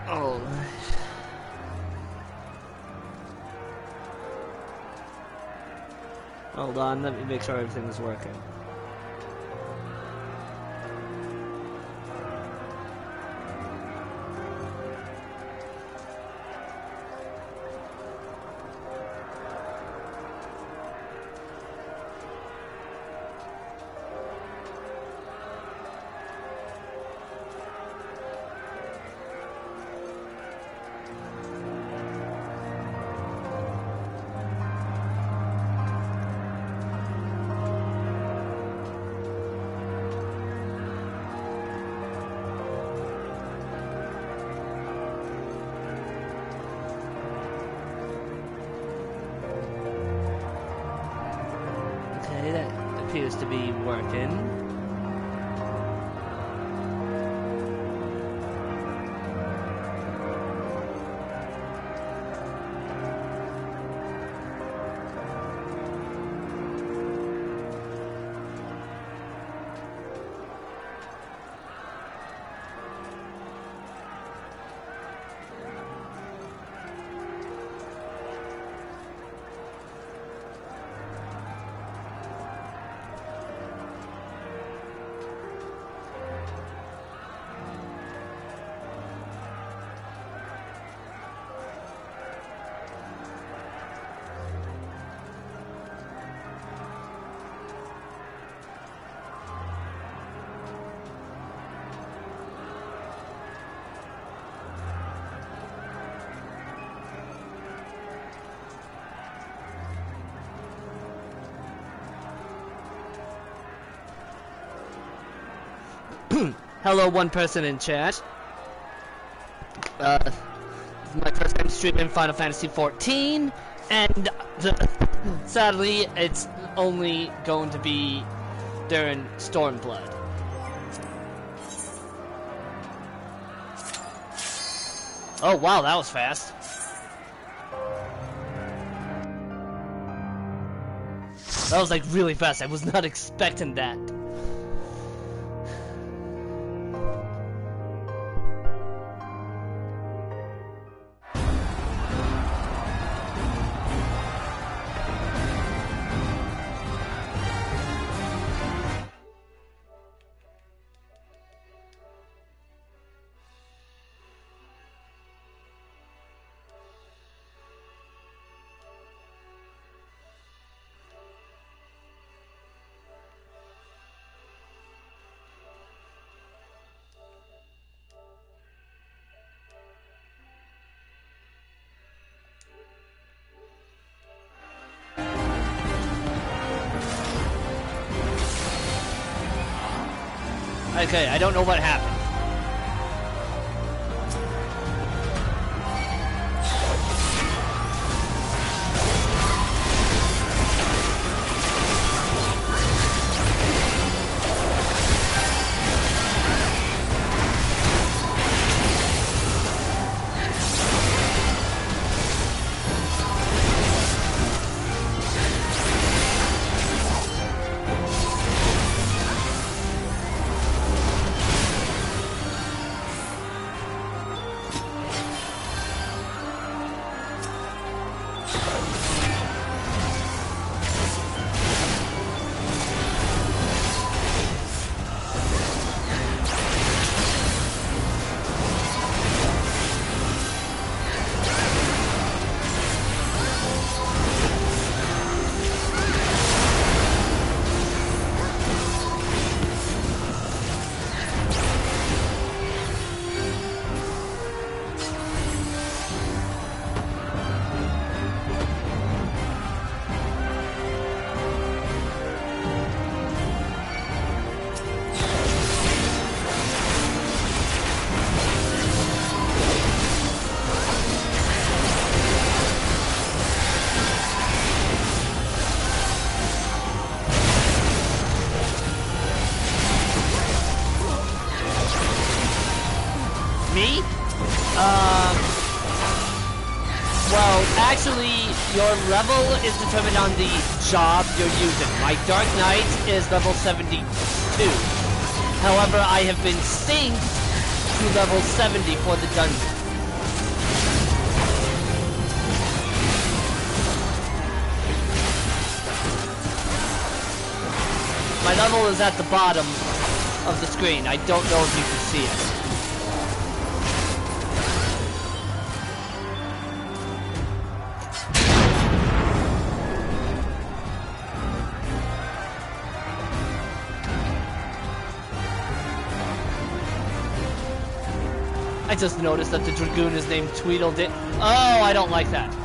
Oh. Hold on, let me make sure everything is working. Appears to be working. Hello, one person in chat. This is my first time streaming Final Fantasy XIV, and sadly, it's only going to be during StormBlood. Oh wow, that was fast. That was like really fast. I was not expecting that. Okay, I don't know what happened. Well, actually, your level is determined on the job you're using. My Dark Knight is level 72. However, I have been synced to level 70 for the dungeon. My level is at the bottom of the screen. I don't know if you can see it. I just noticed that the Dragoon is named Tweedledee. Oh, I don't like that.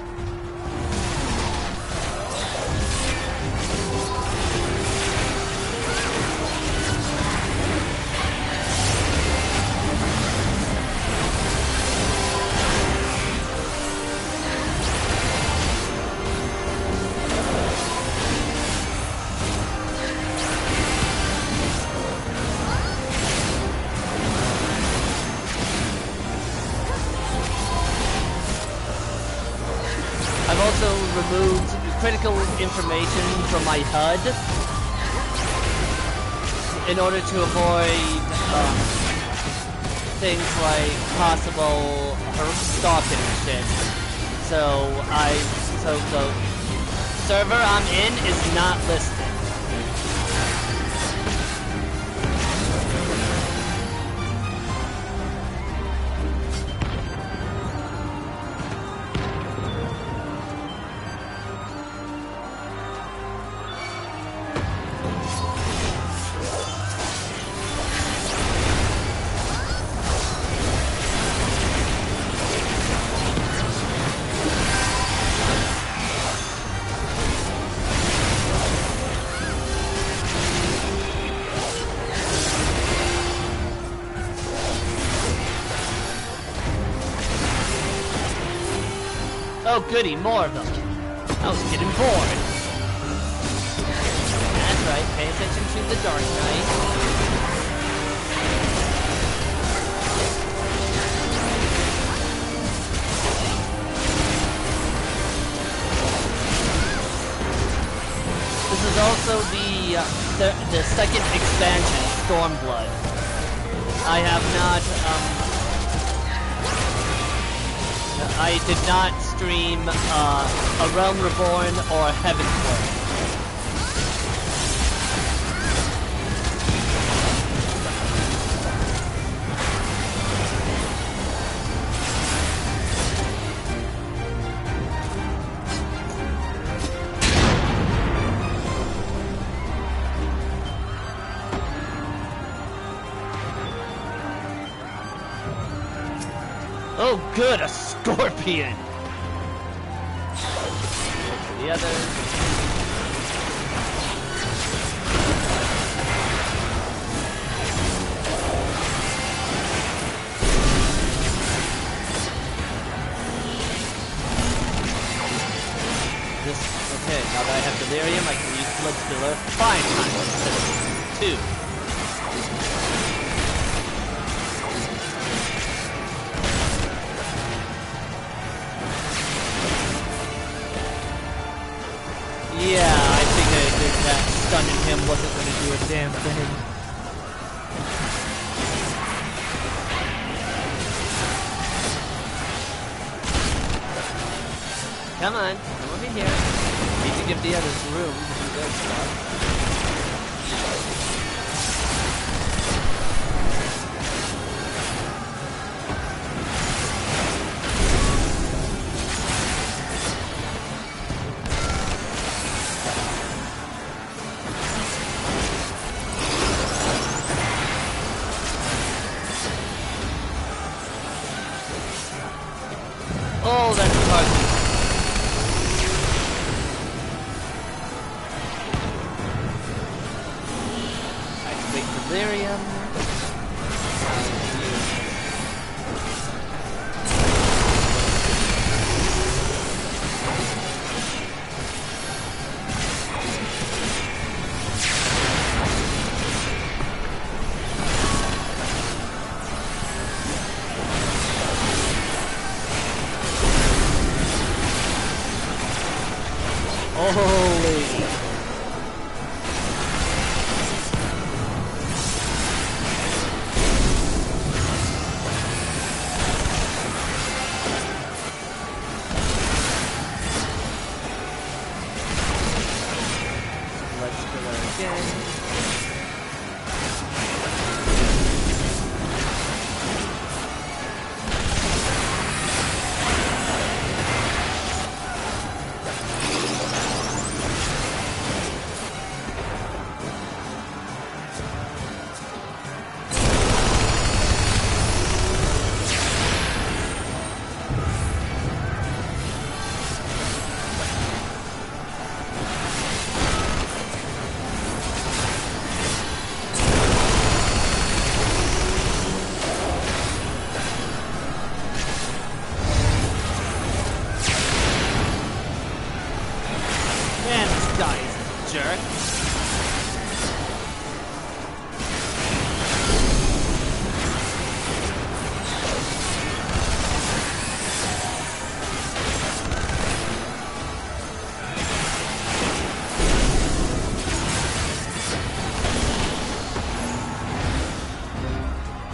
I've also removed critical information from my HUD in order to avoid things like possible stalking and shit. So the server I'm in is not listed. Oh goody, more of them. I was getting bored. That's right, pay attention to the Dark Knight. This is also the second expansion, StormBlood. I have not, I did not stream A Realm Reborn or Heavenward. Oh good, a scorpion! The other... Okay, now that I have delirium, I can use blood spiller 5 times instead of 2. Yeah, I figured that stunning him wasn't going to do a damn thing. Come on, come over here. Need to give the others room to do their stuff. Oh, that's hard.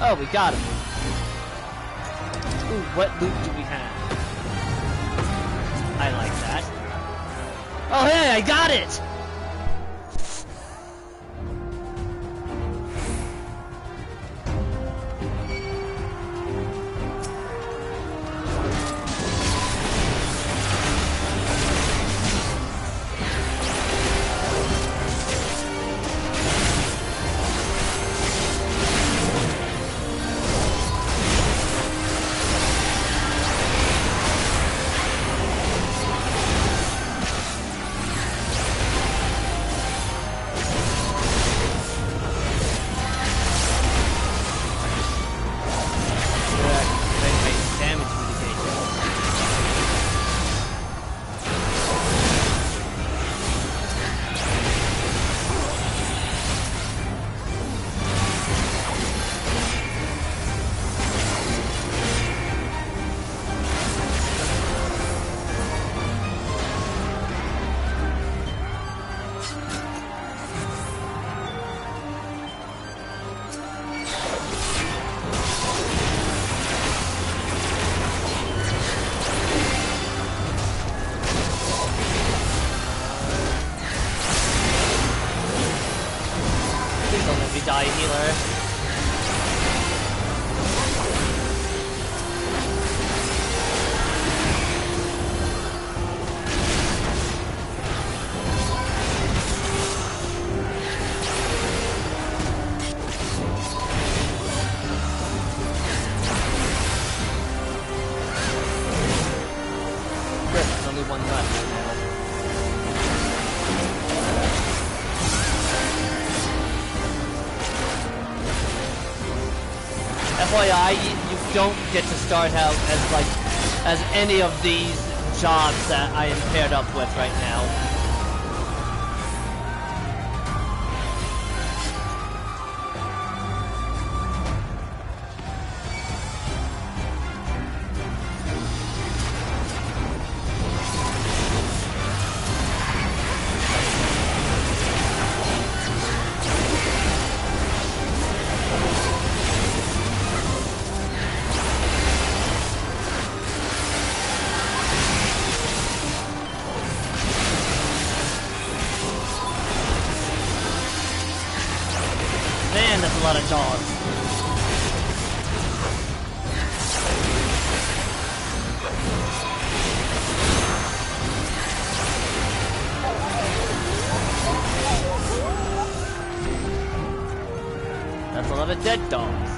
Oh, we got him. Ooh, what loot do we have? I like that. Oh, hey, I got it! Die, healer. There's only one left right now. FYI, you don't get to start out as any of these jobs that I am paired up with right now. Man, that's a lot of dogs. That's a lot of dead dogs.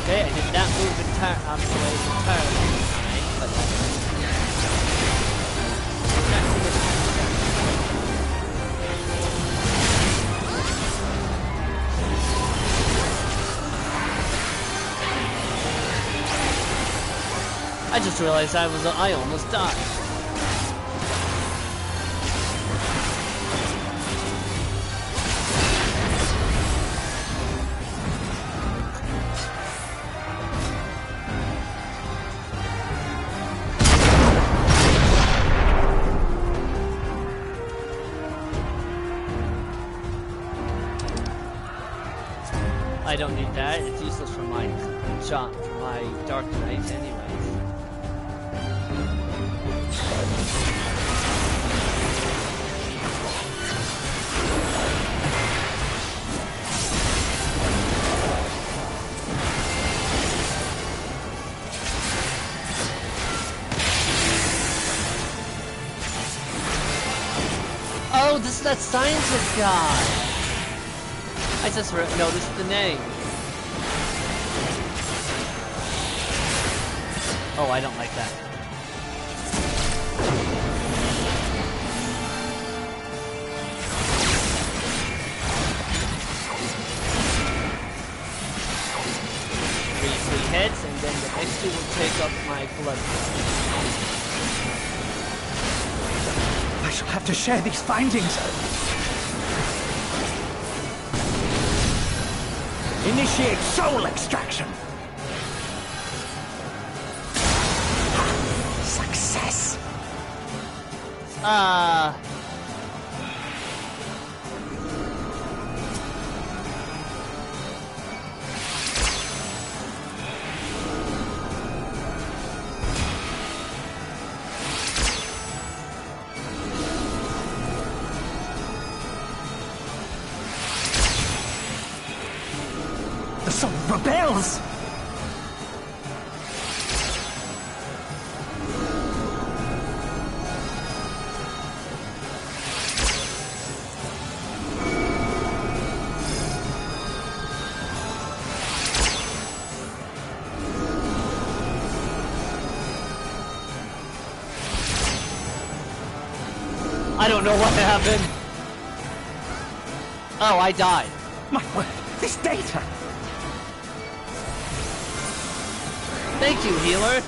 Okay, I did not move entirely time, but I just realized I almost died. I don't need that. It's useless for my shot, for my Dark Knight anyways. Oh, this is that scientist guy! I just noticed the name. Oh, I don't like that. Three hits, and then the next two will take up my blood. I shall have to share these findings. Initiate soul extraction. Success. The soul rebels. I don't know what happened. Oh, I died. My word, this data. Thank you, healer.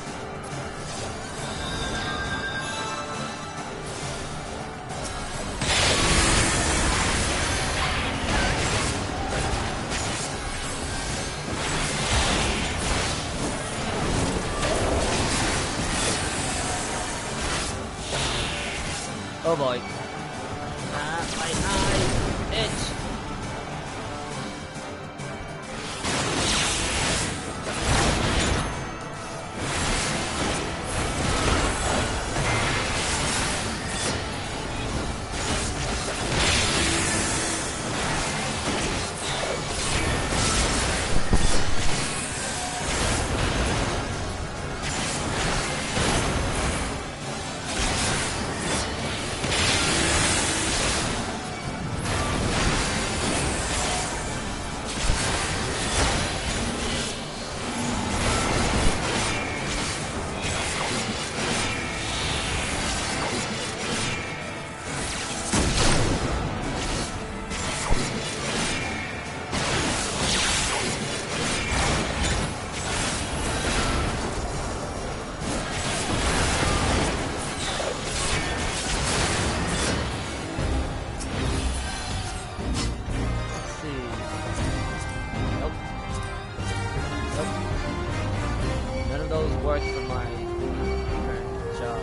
Oh boy. My eye itch. Work for my current job.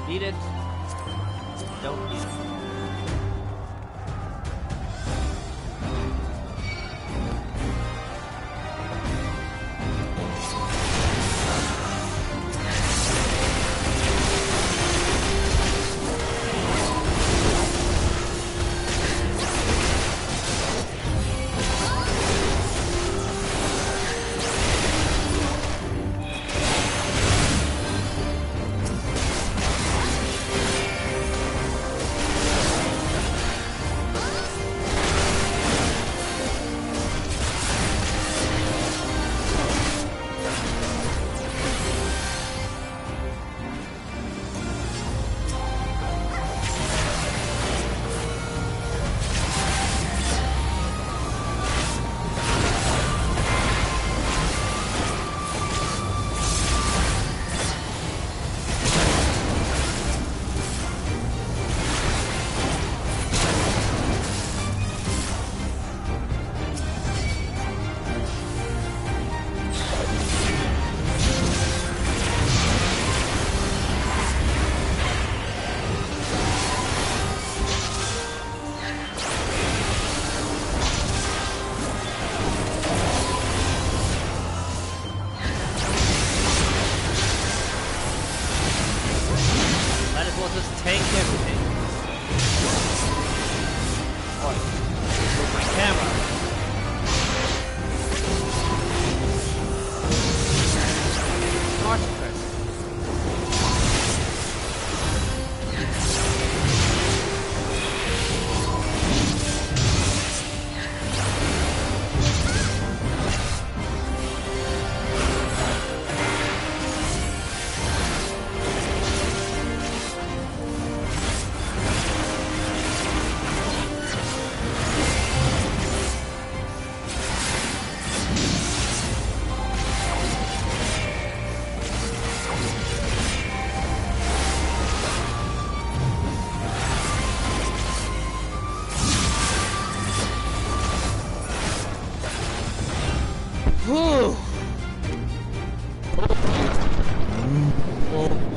Need it. Don't need it.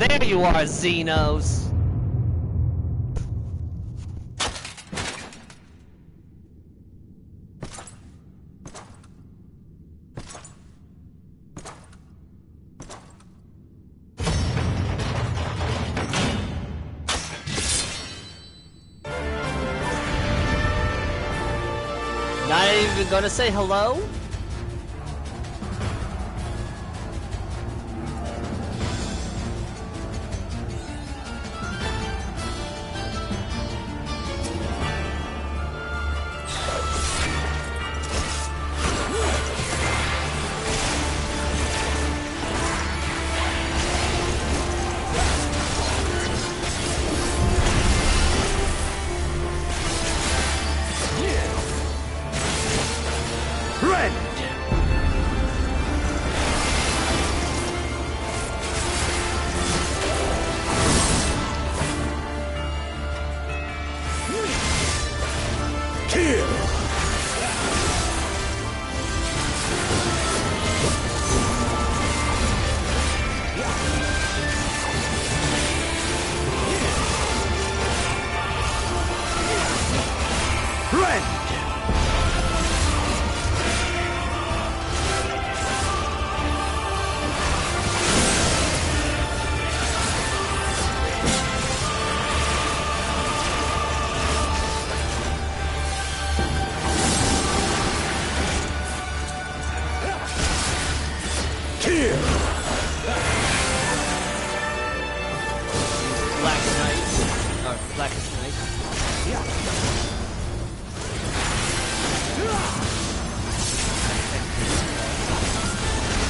There you are, Xenos! Not even gonna say hello?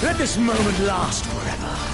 Let this moment last forever.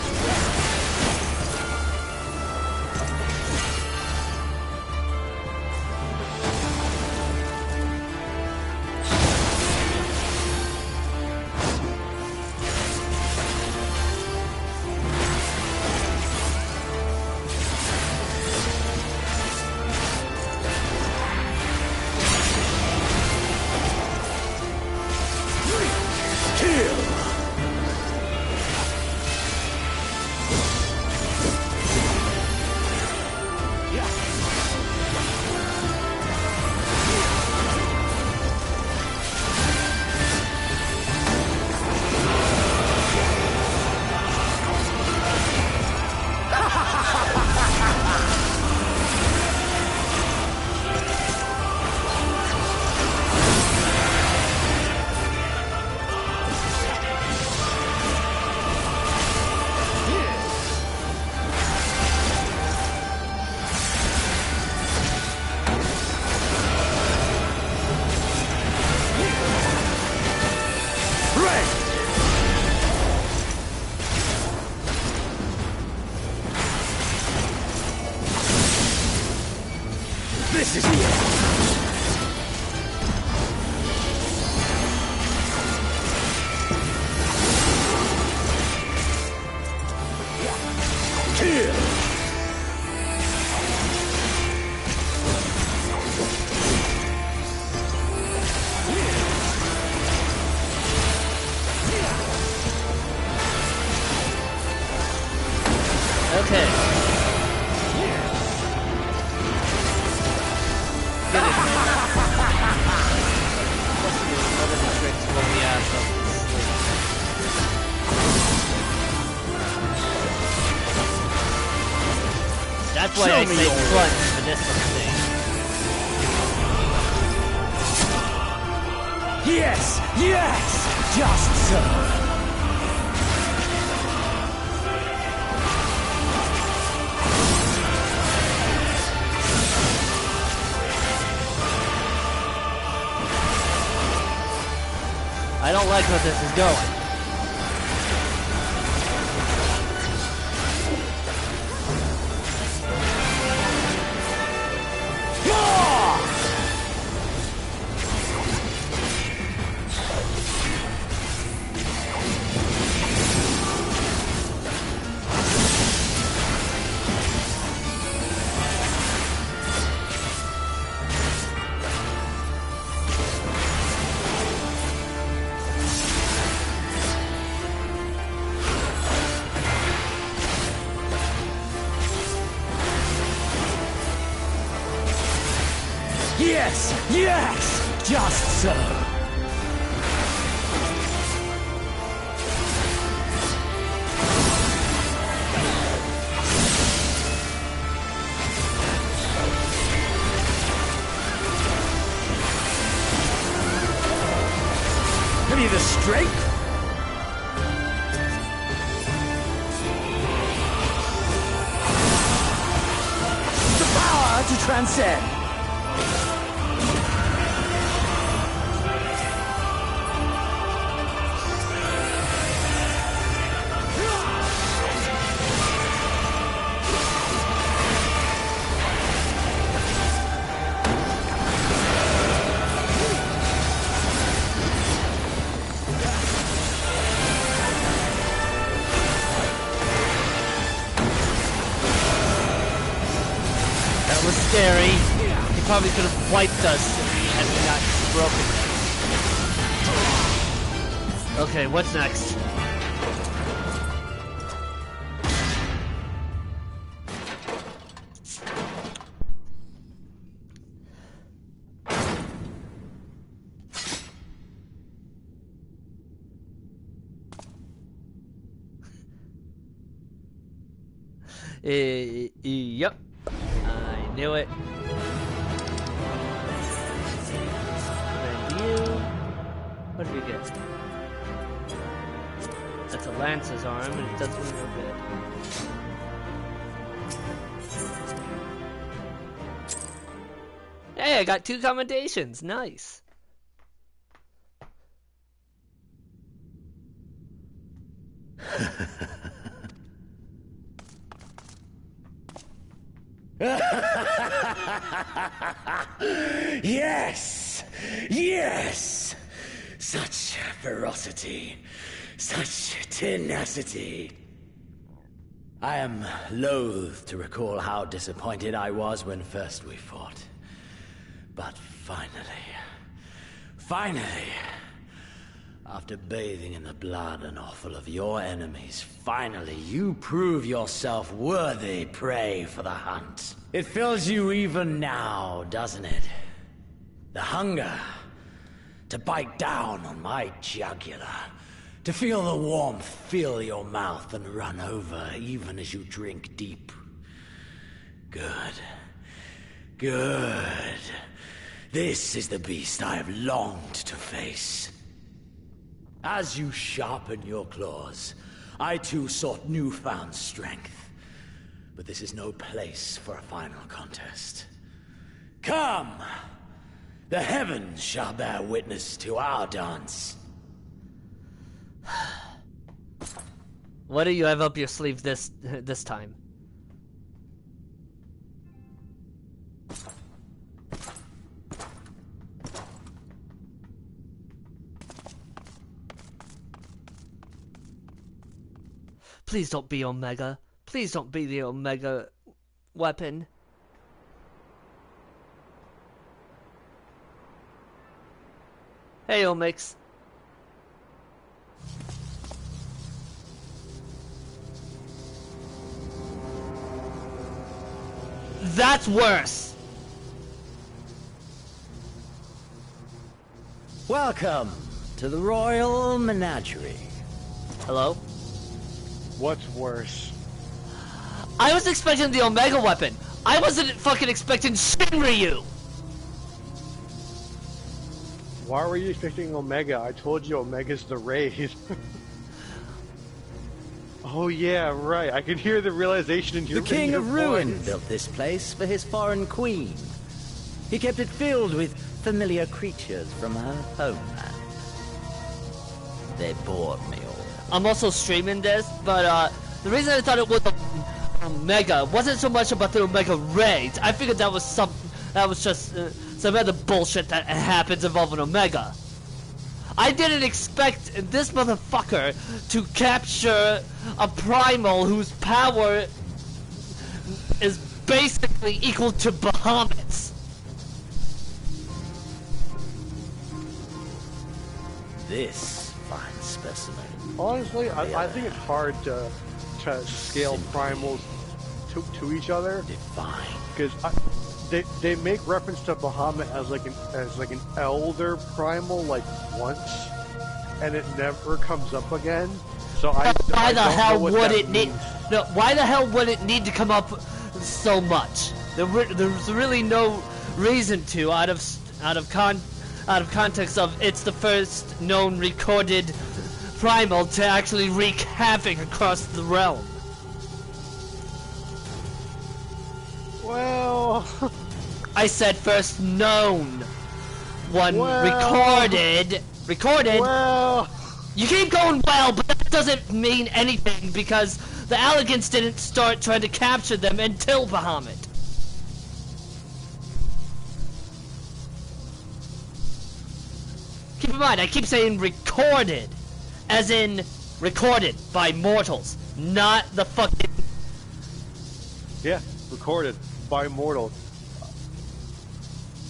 Okay. Get it. What's the name? What are the tricks when we have them sleep? That's why I say crunch for this thing. Yes! Yes! Just so. I don't like how this is going. Yes! Yes! Just so. Have you the strength? The power to transcend. Scary. He probably could have wiped us if he had not broken. Okay, what's next? Yep. I knew it. And you. What did we get? That's a Lance's arm, and it doesn't look good. Hey, I got 2 commendations. Nice. Yes! Yes! Such ferocity. Such tenacity. I am loath to recall how disappointed I was when first we fought. But finally, after bathing in the blood and offal of your enemies, finally you prove yourself worthy prey for the hunt. It fills you even now, doesn't it? The hunger to bite down on my jugular, to feel the warmth fill your mouth and run over even as you drink deep. Good. Good. This is the beast I have longed to face. As you sharpen your claws, I too sought newfound strength. But this is no place for a final contest. Come! The heavens shall bear witness to our dance. What do you have up your sleeve this time? Please don't be Omega. Please don't be the Omega weapon. Hey, Omix. That's worse. Welcome to the Royal Menagerie. Hello? What's worse? I was expecting the Omega weapon. I wasn't fucking expecting Shinryu. Why were you expecting Omega? I told you Omega's the raid. Oh yeah, right. I can hear the realization in your The King of Ruin voice. built this place for his foreign queen. He kept it filled with familiar creatures from her homeland. They bored me all. I'm also streaming this, but the reason I thought it was Omega wasn't so much about the Omega raids. I figured that was just some other bullshit that happens involving Omega. I didn't expect this motherfucker to capture a primal whose power is basically equal to Bahamut's. This fine specimen. Honestly, I think it's hard to scale primals to each other Divine. because they make reference to Bahamut as like an elder primal like once, and it never comes up again. So Why the hell would it need? No, why the hell would it need to come up so much? There's really no reason to, out of context of it's the first known recorded primal to actually wreak havoc across the realm. Well, I said first known. One Well. recorded. well, You keep going well, but that doesn't mean anything because the Elegants didn't start trying to capture them until Bahamut. Keep in mind, I keep saying recorded, as in recorded by mortals, not the fucking... yeah, recorded by mortals.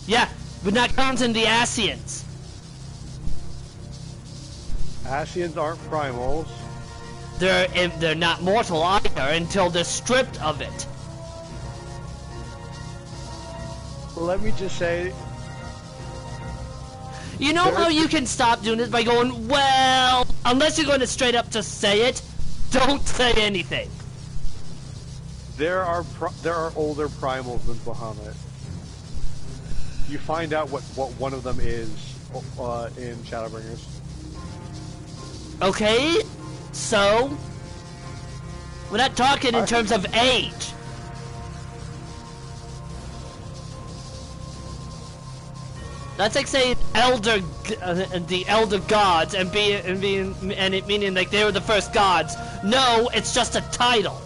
Yeah, but not counting the Asians. Asians aren't primals. They're not mortal either until they're stripped of it. Let me just say, You know how you can stop doing this by going, well, unless you're going to straight up just say it, don't say anything. there are older primals than Bahamut. You find out what one of them is in Shadowbringers. Okay, so we're not talking in terms of age. That's like saying the elder gods and it meaning like they were the first gods. No, it's just a title.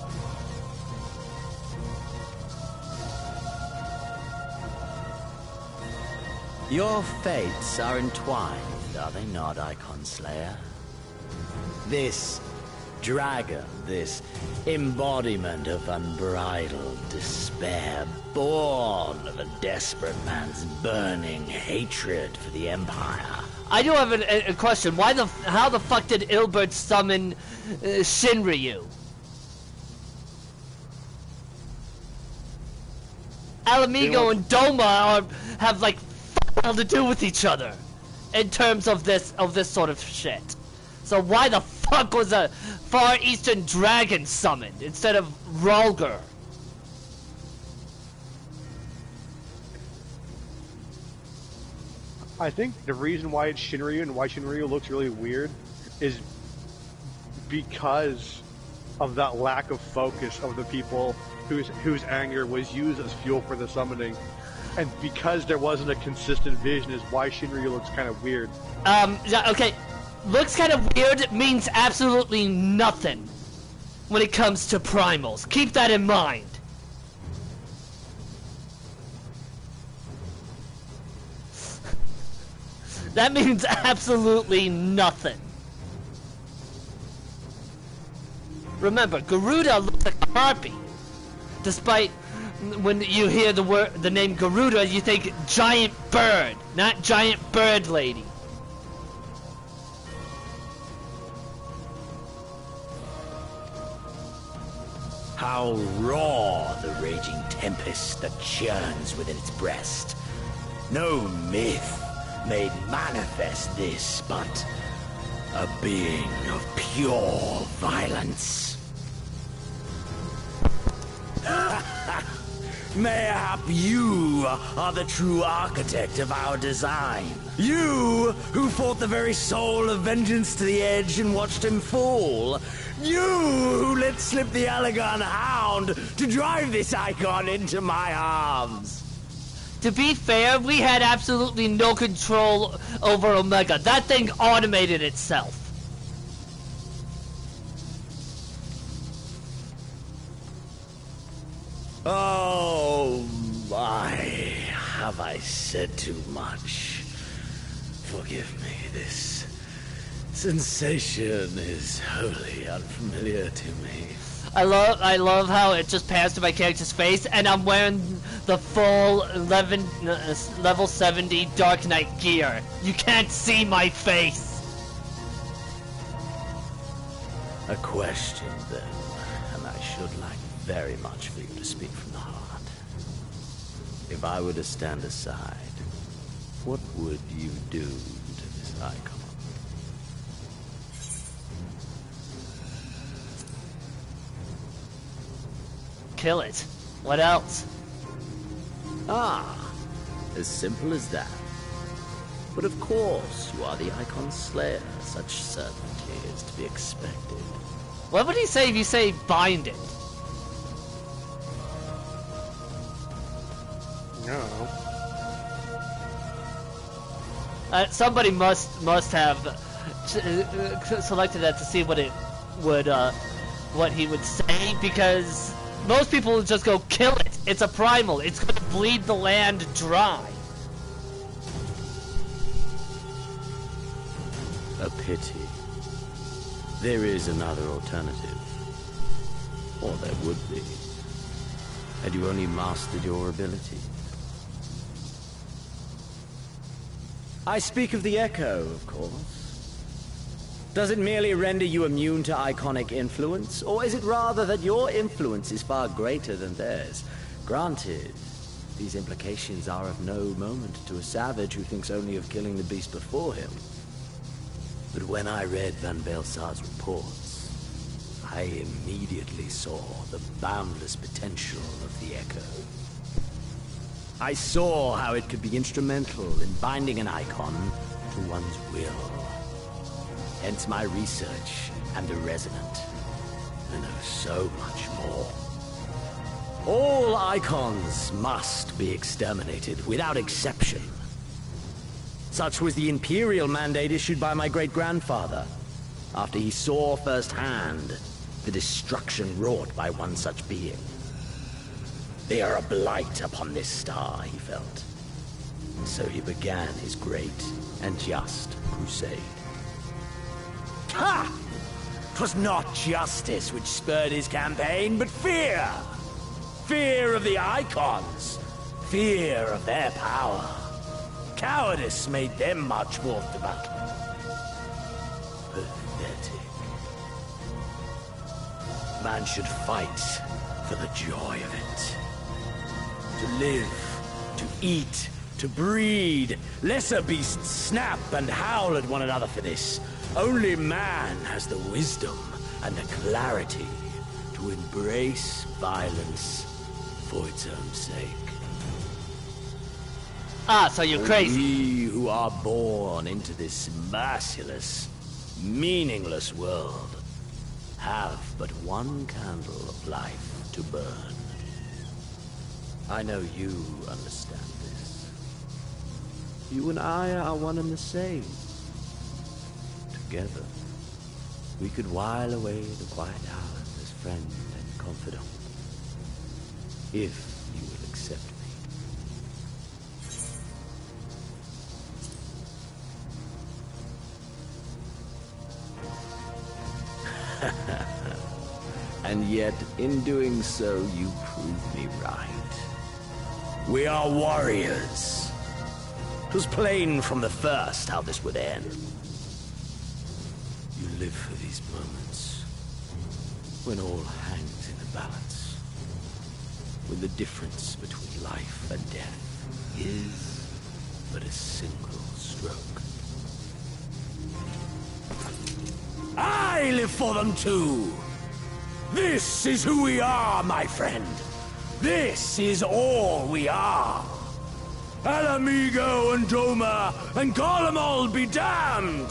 Your fates are entwined, are they not, Icon Slayer? This dragon, this embodiment of unbridled despair, born of a desperate man's burning hatred for the Empire. I do have a question. How the fuck did Ilbert summon Shinryu? Alamigo and Doma have like fuck all to do with each other in terms of this sort of shit. So why the fuck was a Far Eastern dragon summoned instead of Rhalgr? I think the reason why it's Shinryu and why Shinryu looks really weird is because of that lack of focus of the people whose anger was used as fuel for the summoning. And because there wasn't a consistent vision is why Shinryu looks kind of weird. Yeah, okay. Looks kind of weird means absolutely nothing when it comes to primals. Keep that in mind. That means absolutely nothing. Remember, Garuda looks like a harpy. Despite when you hear the name Garuda, you think giant bird, not giant bird lady. How raw the raging tempest that churns within its breast. No myth made manifest this, but a being of pure violence. Mayhap you are the true architect of our design. You who fought the very soul of vengeance to the edge and watched him fall. You who let slip the Allegan Hound to drive this icon into my arms. To be fair, we had absolutely no control over Omega. That thing automated itself. Oh my, have I said too much? Forgive me, this sensation is wholly unfamiliar to me. I love how it just passed to my character's face, and I'm wearing the full level 70 Dark Knight gear. You can't see my face. A question then, and I should like very much for you to speak from the heart. If I were to stand aside, what would you do to this icon? Kill it. What else? Ah, as simple as that. But of course, you are the Icon Slayer. Such certainty is to be expected. What would he say if you say bind it? No. Somebody must have selected that to see what it would, what he would say, because most people would just go kill it. It's a primal. It's going to bleed the land dry. A pity. There is another alternative. Or there would be. Had you only mastered your ability. I speak of the Echo, of course. Does it merely render you immune to iconic influence, or is it rather that your influence is far greater than theirs? Granted, these implications are of no moment to a savage who thinks only of killing the beast before him. But when I read Van Belsar's reports, I immediately saw the boundless potential of the Echo. I saw how it could be instrumental in binding an icon to one's will. Hence my research and the Resonant. I know so much more. All icons must be exterminated, without exception. Such was the Imperial mandate issued by my great-grandfather, after he saw firsthand the destruction wrought by one such being. They are a blight upon this star, he felt. And so he began his great and just crusade. Ha! 'Twas not justice which spurred his campaign, but fear! Fear of the Icons! Fear of their power! Cowardice made them march forth to battle. Pathetic. Man should fight for the joy of it. To live, to eat, to breed. Lesser beasts snap and howl at one another for this. Only man has the wisdom and the clarity to embrace violence for its own sake. Ah, so you're crazy. We who are born into this merciless, meaningless world have but one candle of life to burn. I know you understand this. You and I are one and the same. Together, we could while away the quiet hours as friend and confidant. If you will accept me. And yet, in doing so, you prove me right. We are warriors. 'Twas plain from the first how this would end. You live for these moments, when all hangs in the balance. with the difference between life and death is but a single stroke. I live for them too! This is who we are, my friend! This is all we are! El Amigo and Doma, and call them all be damned!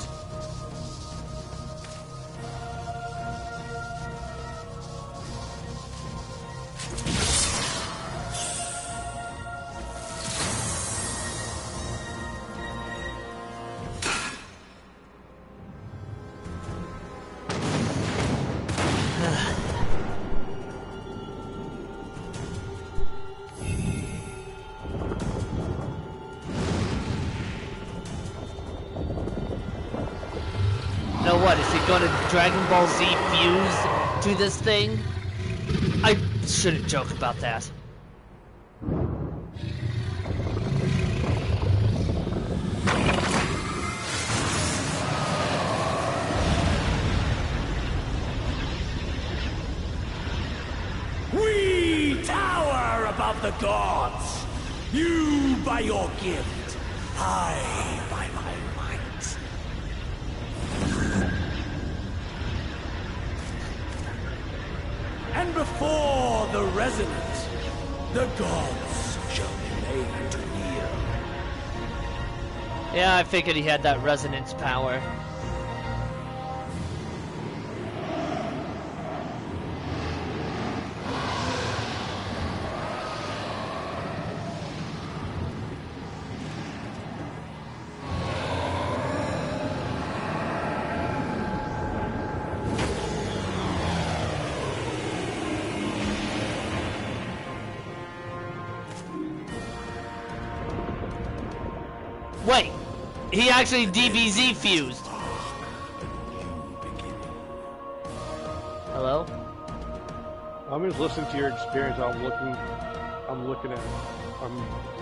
Dragon Ball Z fused to this thing? I shouldn't joke about that. We tower above the gods! You by your gift, I by my might. And before the resonance, the gods shall be made to kneel. Yeah, I figured he had that resonance power. Wait, he actually DBZ fused. Hello? I'm just listening to your experience. I'm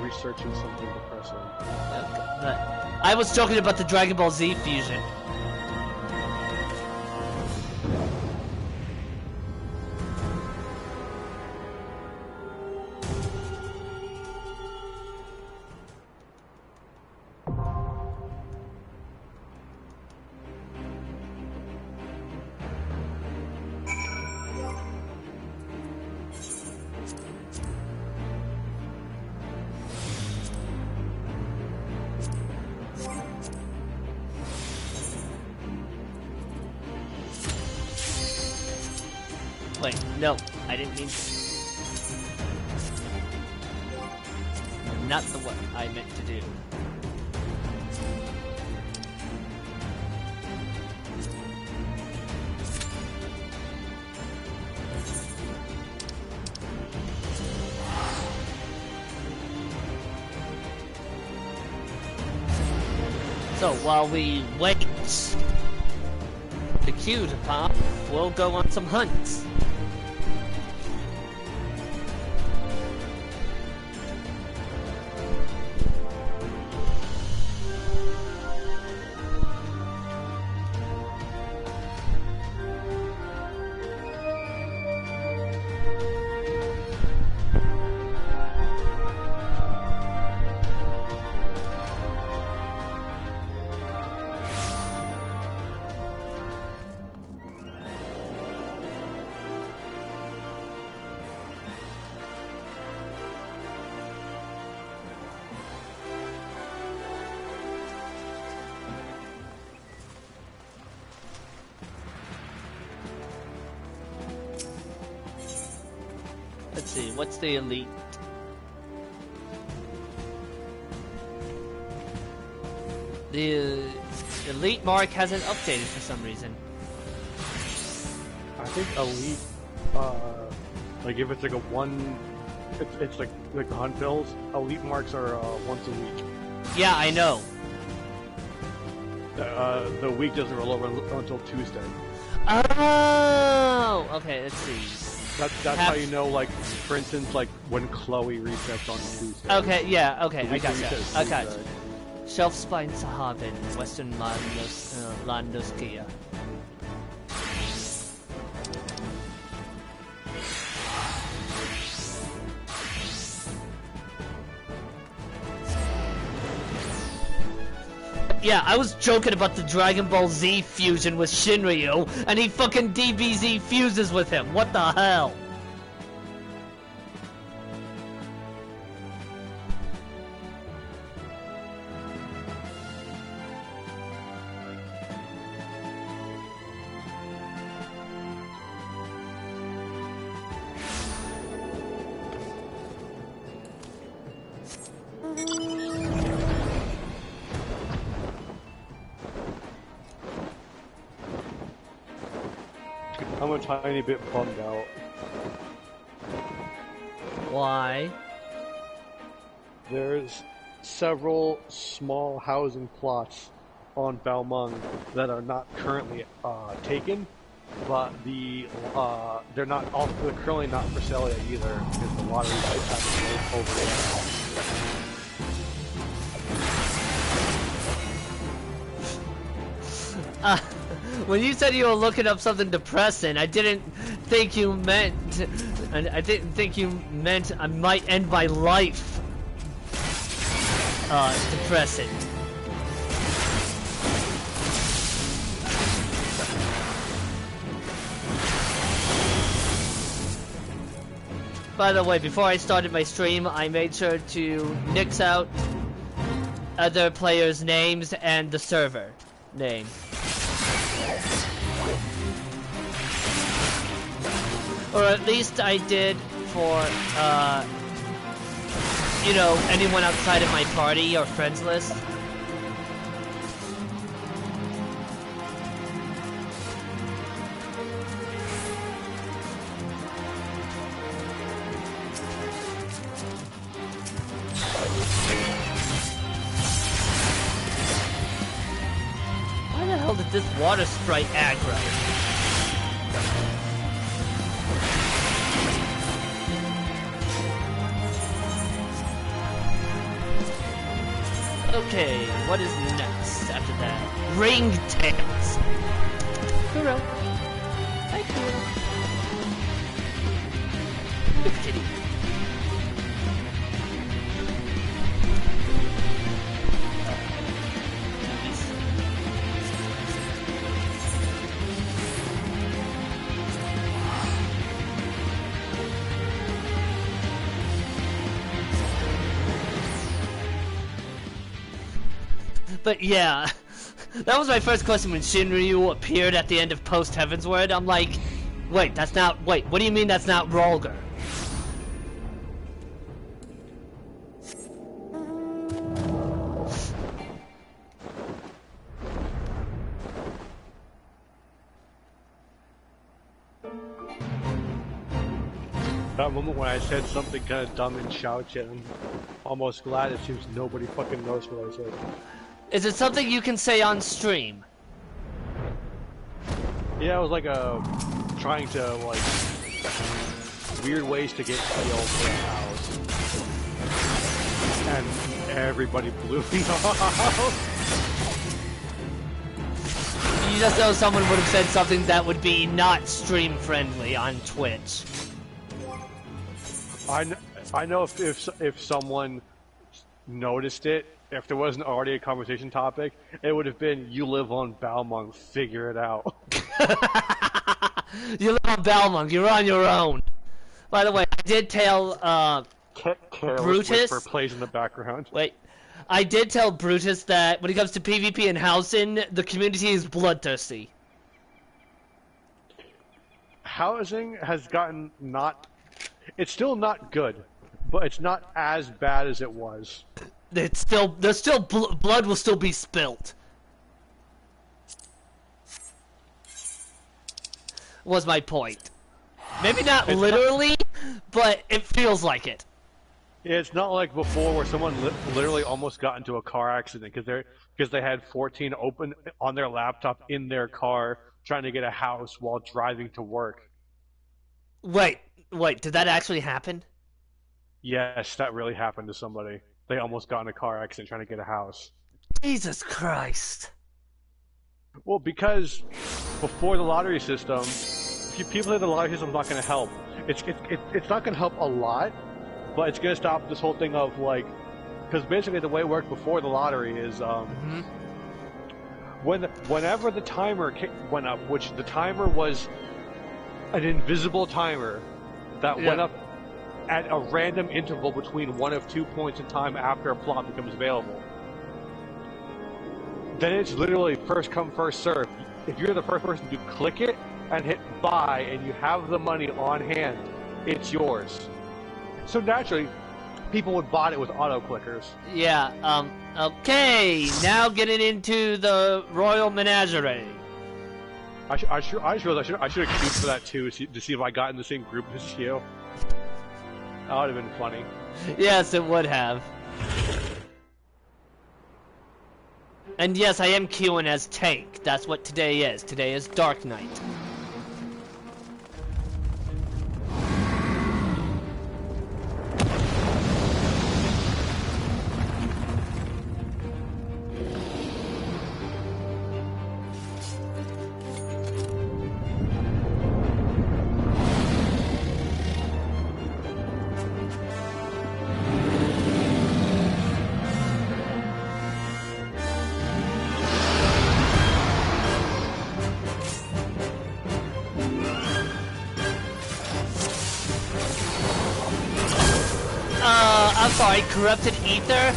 researching something depressing. I was talking about the Dragon Ball Z fusion. Wait, no, I didn't mean to. Not the what I meant to do. So while we wait the queue to pop, we'll go on some hunts. Let's see, what's the elite? The elite mark hasn't updated for some reason. I think elite, like if it's like a one, it's like the hunt bills. Elite marks are once a week. Yeah, I know. The week doesn't roll over until Tuesday. Oh, okay. Let's see. That's how you know, like, for instance, like, when Chloe resets on Tuesday. Okay, yeah, okay, I got that. I got Tuesday. Shelf Spine Sahavan, Western Landoskia. Yeah, I was joking about the Dragon Ball Z fusion with Shinryu, and he fucking DBZ fuses with him. What the hell? I'm a tiny bit bummed out. Why? There's several small housing plots on Balmung that are not currently taken, but they're currently not for sale yet either because the lottery sites haven't been over yet. When you said you were looking up something depressing, I didn't think you meant I might end my life depressing. By the way, before I started my stream, I made sure to nix out other players' names and the server name. Or at least I did for, you know, anyone outside of my party or friends list. Why the hell did this water sprite aggro? Okay, what is next after that? Ringtails! Kuro. Hi, Kuro. Good kitty. But yeah, that was my first question when Shinryu appeared at the end of Post Heavensward. I'm like, wait, what do you mean that's not Rolger? That moment when I said something kind of dumb in Shoutchat, I'm almost glad it seems nobody fucking knows what I said. Is it something you can say on stream? Yeah, it was like trying to, like, weird ways to get healed for the house. And everybody blew me off. You just know someone would have said something that would be not stream friendly on Twitch. I know if someone noticed it, if there wasn't already a conversation topic, it would have been, you live on Balmung, figure it out. You live on Balmung, you're on your own. By the way, I did tell Brutus for plays in the background. Wait. I did tell Brutus that when it comes to PvP and housing, the community is bloodthirsty. Housing has gotten it's still not good, but it's not as bad as it was. Blood will still be spilt. Was my point. Maybe not literally, but it feels like it. Yeah, it's not like before where someone literally almost got into a car accident because they had 14 open on their laptop in their car trying to get a house while driving to work. Wait, did that actually happen? Yes, that really happened to somebody. They almost got in a car accident trying to get a house. Jesus Christ. Well, because before the lottery system, people say the lottery system's not going to help. It's not going to help a lot, but it's going to stop this whole thing of, like, because basically the way it worked before the lottery is whenever the timer went up, which the timer was an invisible timer that went up at a random interval between one of 2 points in time after a plot becomes available. Then it's literally first come, first serve. If you're the first person to click it and hit buy and you have the money on hand, it's yours. So naturally, people would bought it with auto clickers. Yeah, okay, now getting into the Royal Menagerie. I should have queued for that too, to see if I got in the same group as you. That would have been funny. Yes, it would have. And yes, I am queuing as Tank. That's what today is. Today is Dark Knight. I'm sorry, corrupted ether?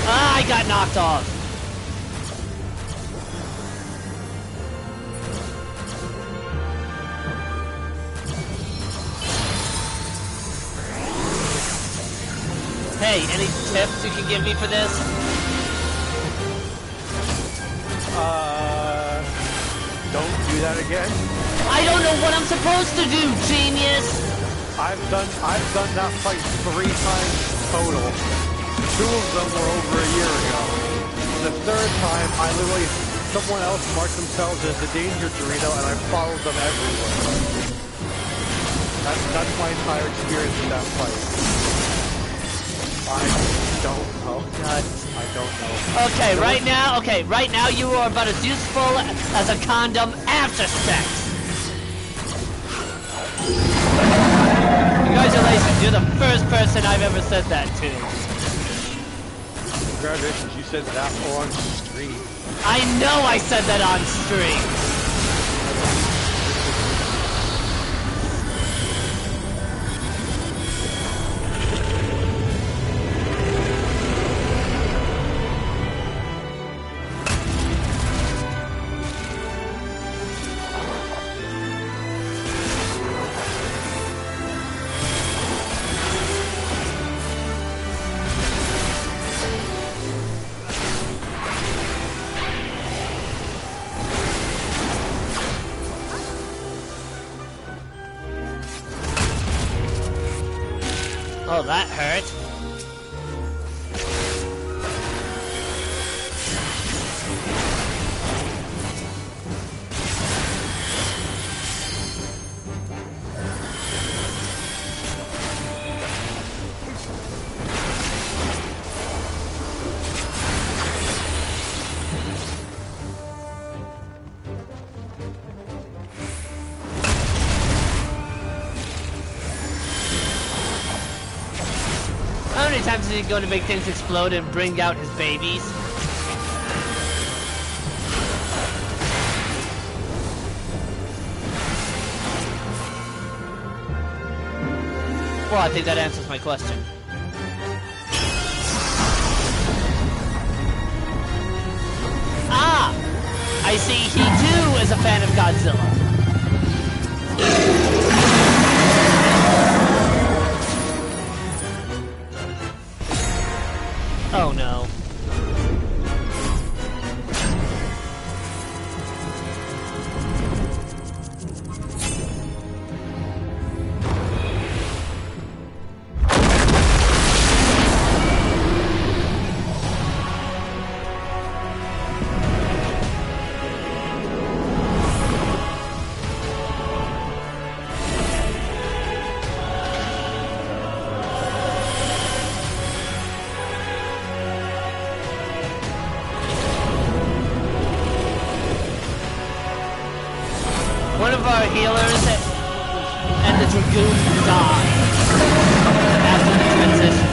Ah, I got knocked off. Hey, any tips you can give me for this? Don't do that again. I don't know what I'm supposed to do, genius! I've done that fight 3 times total. 2 of them were over a year ago. The 3rd time, someone else marked themselves as the danger Dorito, and I followed them everywhere. That's my entire experience with that fight. I don't know. God. I don't know. Okay, right now you are about as useful as a condom after sex. Congratulations, you're the first person I've ever said that to. Congratulations, you said that on stream. I know I said that on stream. Oh, that hurt. How many times is he going to make things explode and bring out his babies? Well, I think that answers my question. Ah! I see he too is a fan of Godzilla. Oh no. One of our healers and the Dragoon die after the transition.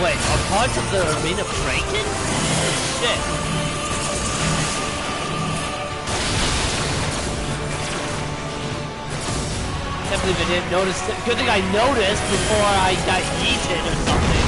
Wait, are parts of the arena breaking? Shit. Can't believe I didn't notice it. Good thing I noticed before I got yeeted or something.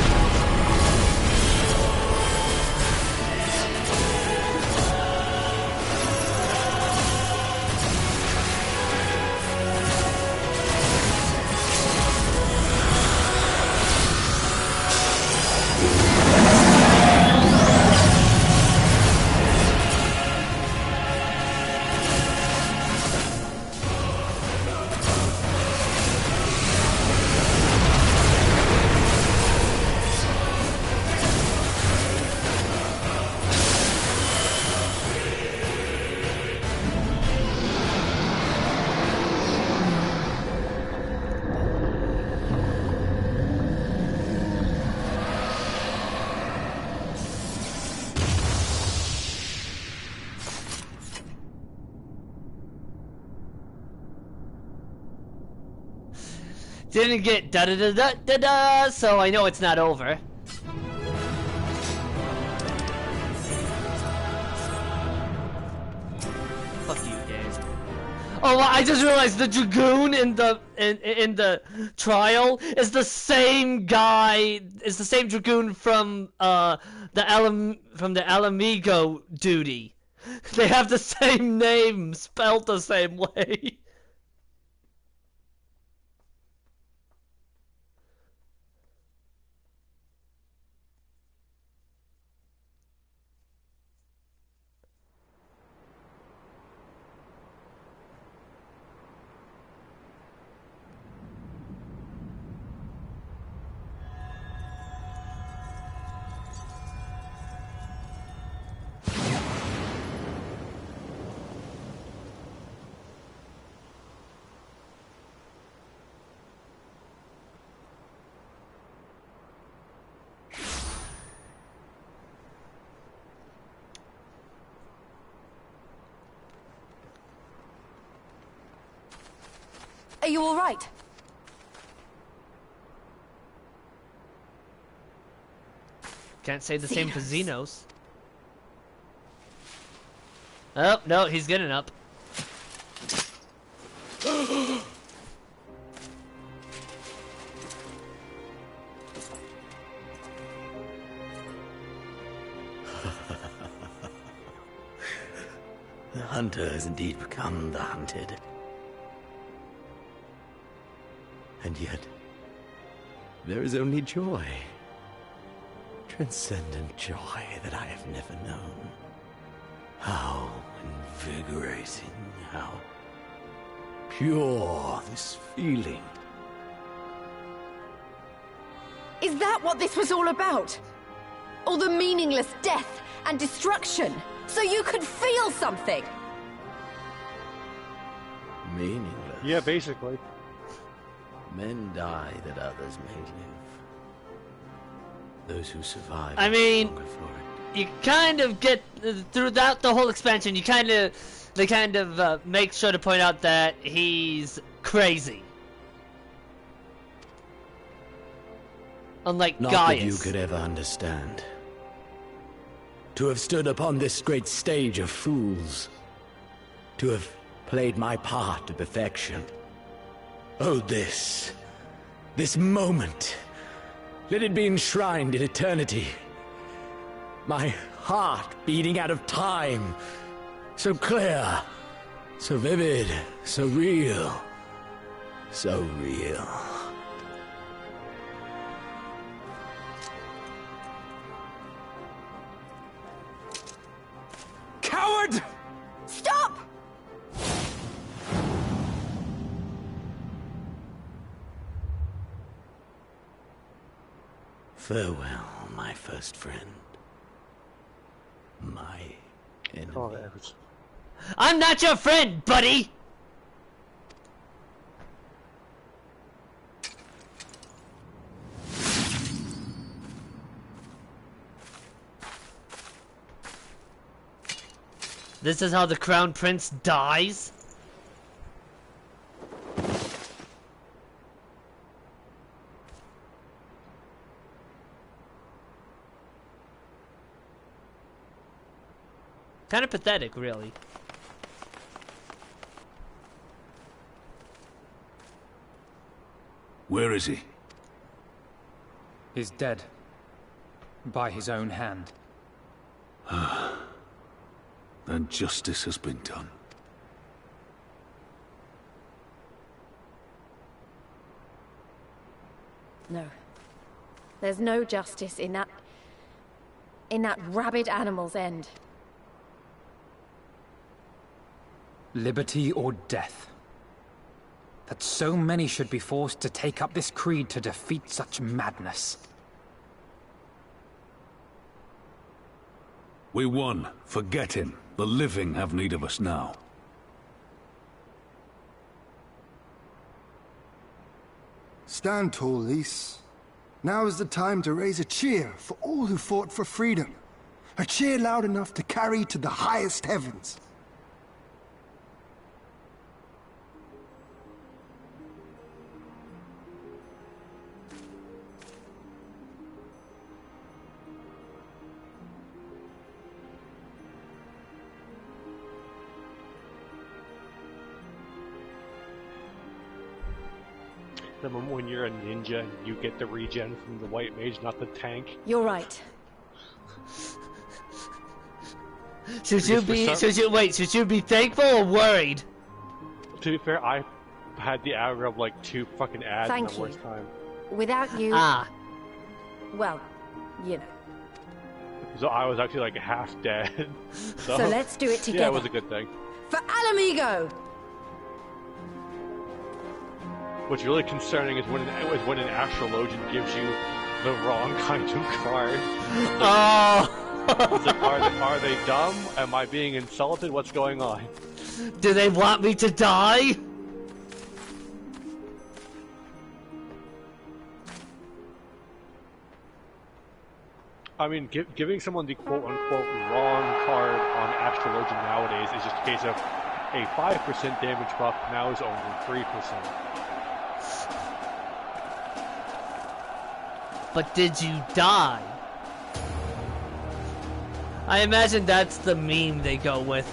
Didn't get da-da-da-da-da-da, so I know it's not over. Fuck you, guys. Oh, well, I just realized the Dragoon in the trial is the same guy. Is the same Dragoon from the Alamigo duty. They have the same name, spelled the same way. Are you all right? Can't say the same for Xenos. Oh, no, he's getting up. The hunter has indeed become the hunted. And yet, there is only joy. Transcendent joy that I have never known. How invigorating, how pure this feeling. that what this was all about? All the meaningless death and destruction, so you could feel something? Meaningless? Yeah, basically. Men die that others may live. Those who survive I are mean, stronger for it. you kind of get throughout the whole expansion. They kind of make sure to point out that he's crazy, unlike Not Gaius. that you could ever understand. To have stood upon this great stage of fools. To have played my part to perfection. Oh, this moment. Let it be enshrined in eternity. My heart beating out of time. So clear, so vivid, so real. So real. Coward! Stop! Farewell, my first friend. My enemy. Oh, that was... I'm not your friend, buddy! This is how the Crown Prince dies? Kind of pathetic, really. Where is he? He's dead. By his own hand. Then justice has been done. No. There's no justice in that rabid animal's end. Liberty or death. That so many should be forced to take up this creed to defeat such madness. We won. Forget him. The living have need of us now. Stand tall, Lys. Now is the time to raise a cheer for all who fought for freedom. A cheer loud enough to carry to the highest heavens. The moment when you're a ninja, you get the regen from the white mage, not the tank. You're right. Should you be thankful or worried? To be fair, I had the aggro of like 2 fucking ads Thank in the you. worst time. Without you, well, you know. So I was actually like half dead. So let's do it together. Yeah, it was a good thing. For Alamigo! What's really concerning is when an astrologian gives you the wrong kind of card. It's like, are they dumb? Am I being insulted? What's going on? Do they want me to die? I mean, giving someone the quote-unquote wrong card on astrologian nowadays is just a case of a 5% damage buff now is only 3%. But did you die? I imagine that's the meme they go with.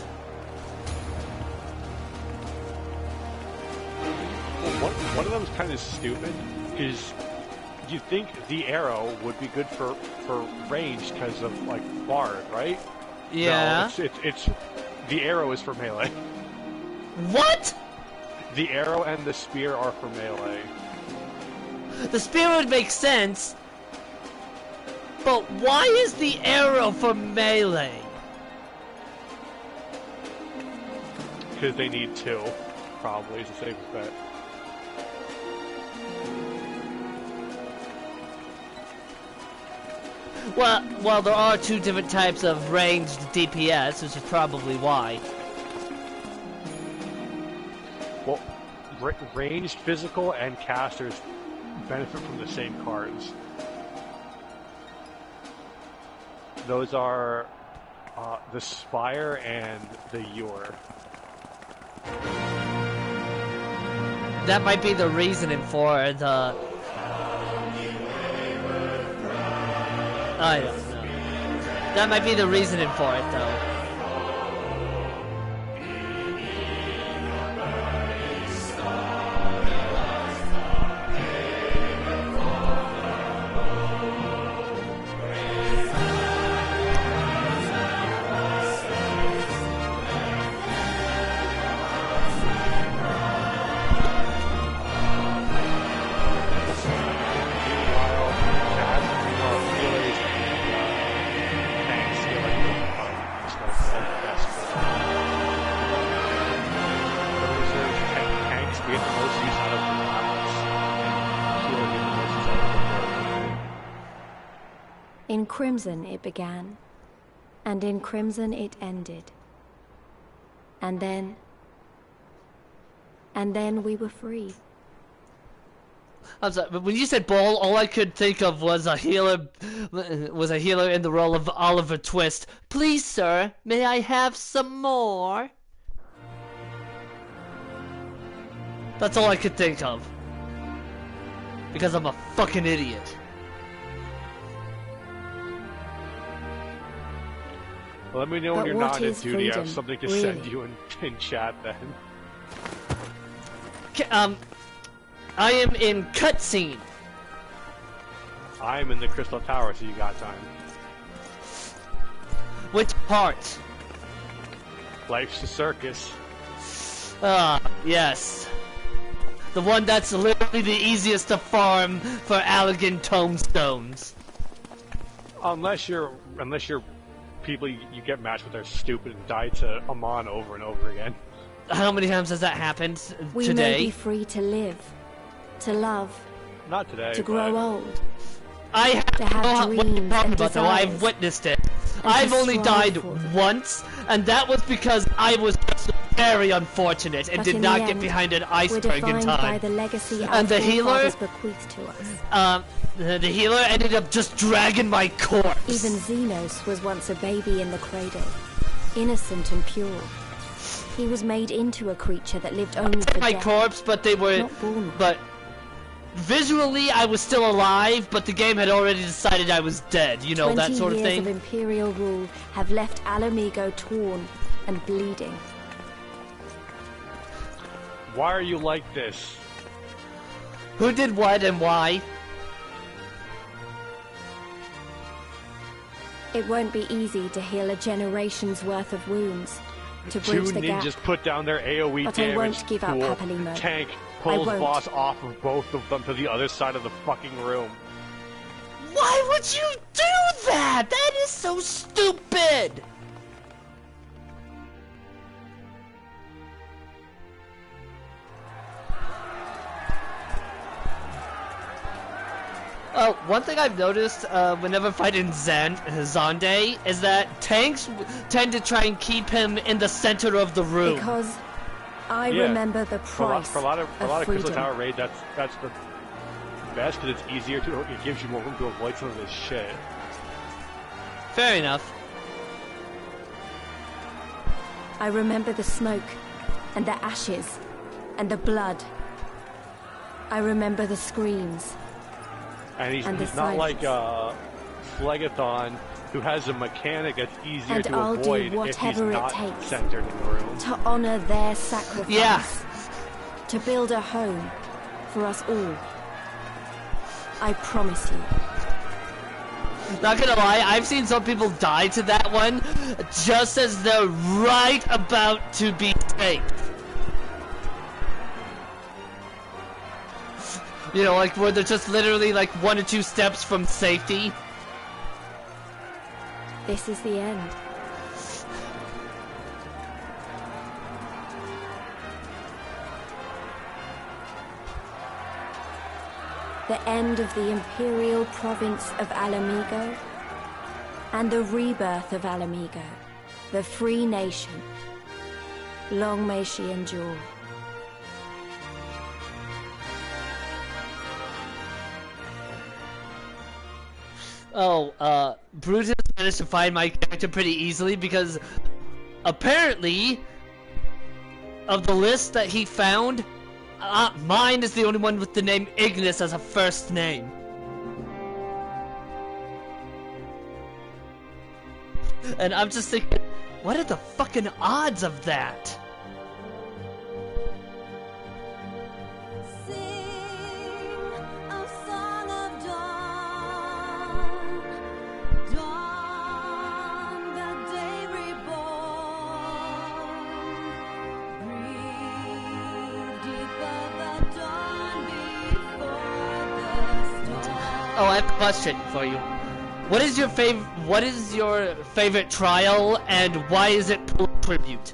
Well, one of them's kind of stupid. Is you think the arrow would be good for range because of like bard, right? Yeah. No, it's the arrow is for melee. What? The arrow and the spear are for melee. The spear would make sense. But why is the arrow for melee? Because they need 2, probably, is the safest bet. Well, there are two different types of ranged DPS, which is probably why. Well, ranged physical and casters benefit from the same cards. Those are the Spire and the Ewer. That might be the reasoning for the... I don't know. That might be the reasoning for it, though. In Crimson it began, and in Crimson it ended. And then we were free. I'm sorry, but when you said ball, all I could think of was a healer in the role of Oliver Twist. Please, sir, may I have some more? That's all I could think of. Because I'm a fucking idiot. Well, let me know when But you're what not in is duty. I have freedom, something to really? send you in chat then. I am in cutscene. I'm in the Crystal Tower, so you got time. Which part? Life's a circus. Ah, yes. The one that's literally the easiest to farm for Allegan tomestones. Unless you're people you get matched with are stupid and die to Amon over and over again. How many times has that happened We today? may be free to live, to love, Not today. to grow old. I have To have no what you're dreams talking and about, though. I've desires. witnessed it. And I've to only strive died for them. once, and that was because I was just very unfortunate and But did in not the get end, behind an We're iceberg in defined by time. the legacy our And the healer? forefathers bequeathed to us. The healer ended up just dragging my corpse. Even Xenos was once a baby in the cradle, innocent and pure. He was made into a creature that lived only for my death. corpse, but they were... Not born. But visually, I was still alive, but the game had already decided I was dead. You know, that sort of 20 years thing. of Imperial rule have left Alamigo torn and bleeding. Why are you like this? Who did what and why? It won't be easy to heal a generation's worth of wounds, to Two bridge the gap. ninjas put down their AoE But I damage won't give up pool. happily, Mo. Tank I pulls won't. boss off of both of them to the other side of the fucking room. Why would you do that? That is so stupid! Oh, one thing I've noticed whenever fighting Zonde is that tanks tend to try and keep him in the center of the room. Because I Yeah. remember the price For a lot of Crystal freedom. Tower raid, that's the best because it's easier to. It gives you more room to avoid some of this shit. Fair enough. I remember the smoke, and the ashes, and the blood. I remember the screams. And he's And the not like silence. Phlegathon, who has a mechanic that's easier And to I'll do avoid if he's whatever it not takes. centered in the room. To honor their sacrifice. Yeah. To build a home for us all. I promise you. Not gonna lie, I've seen some people die to that one just as they're right about to be safe. You know, like where they're just literally like 1 or 2 steps from safety. This is the end. The end of the Imperial province of Alamigo and the rebirth of Alamigo, the free nation. Long may she endure. Oh, Brutus managed to find my character pretty easily because apparently, of the list that he found, mine is the only one with the name Ignis as a first name. And I'm just thinking, what are the fucking odds of that? Oh, I have a question for you. What is your favorite trial, and why is it tribute?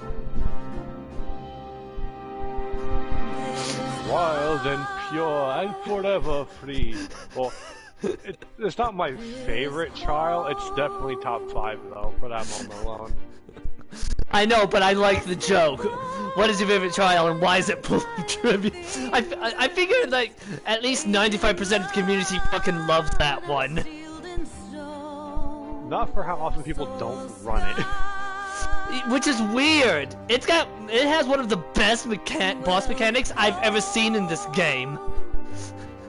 Wild and pure and forever free. Well, it's not my favorite trial. It's definitely top 5 though for that moment alone. I know, but I like the joke. What is your favorite trial, and why is it tribute? I figured like at least 95% of the community fucking loves that one. Not for how often people don't run it. Which is weird. It has one of the best boss mechanics I've ever seen in this game.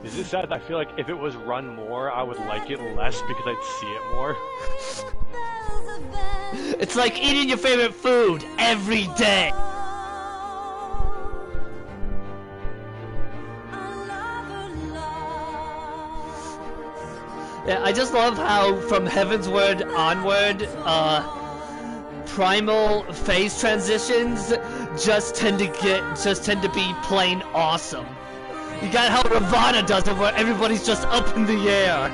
Is it sad? I feel like if it was run more, I would like it less because I'd see it more. It's like eating your favorite food every day. Yeah, I just love how from Heavensward onward, primal phase transitions just tend to be plain awesome. You got how Ravana does it, where everybody's just up in the air.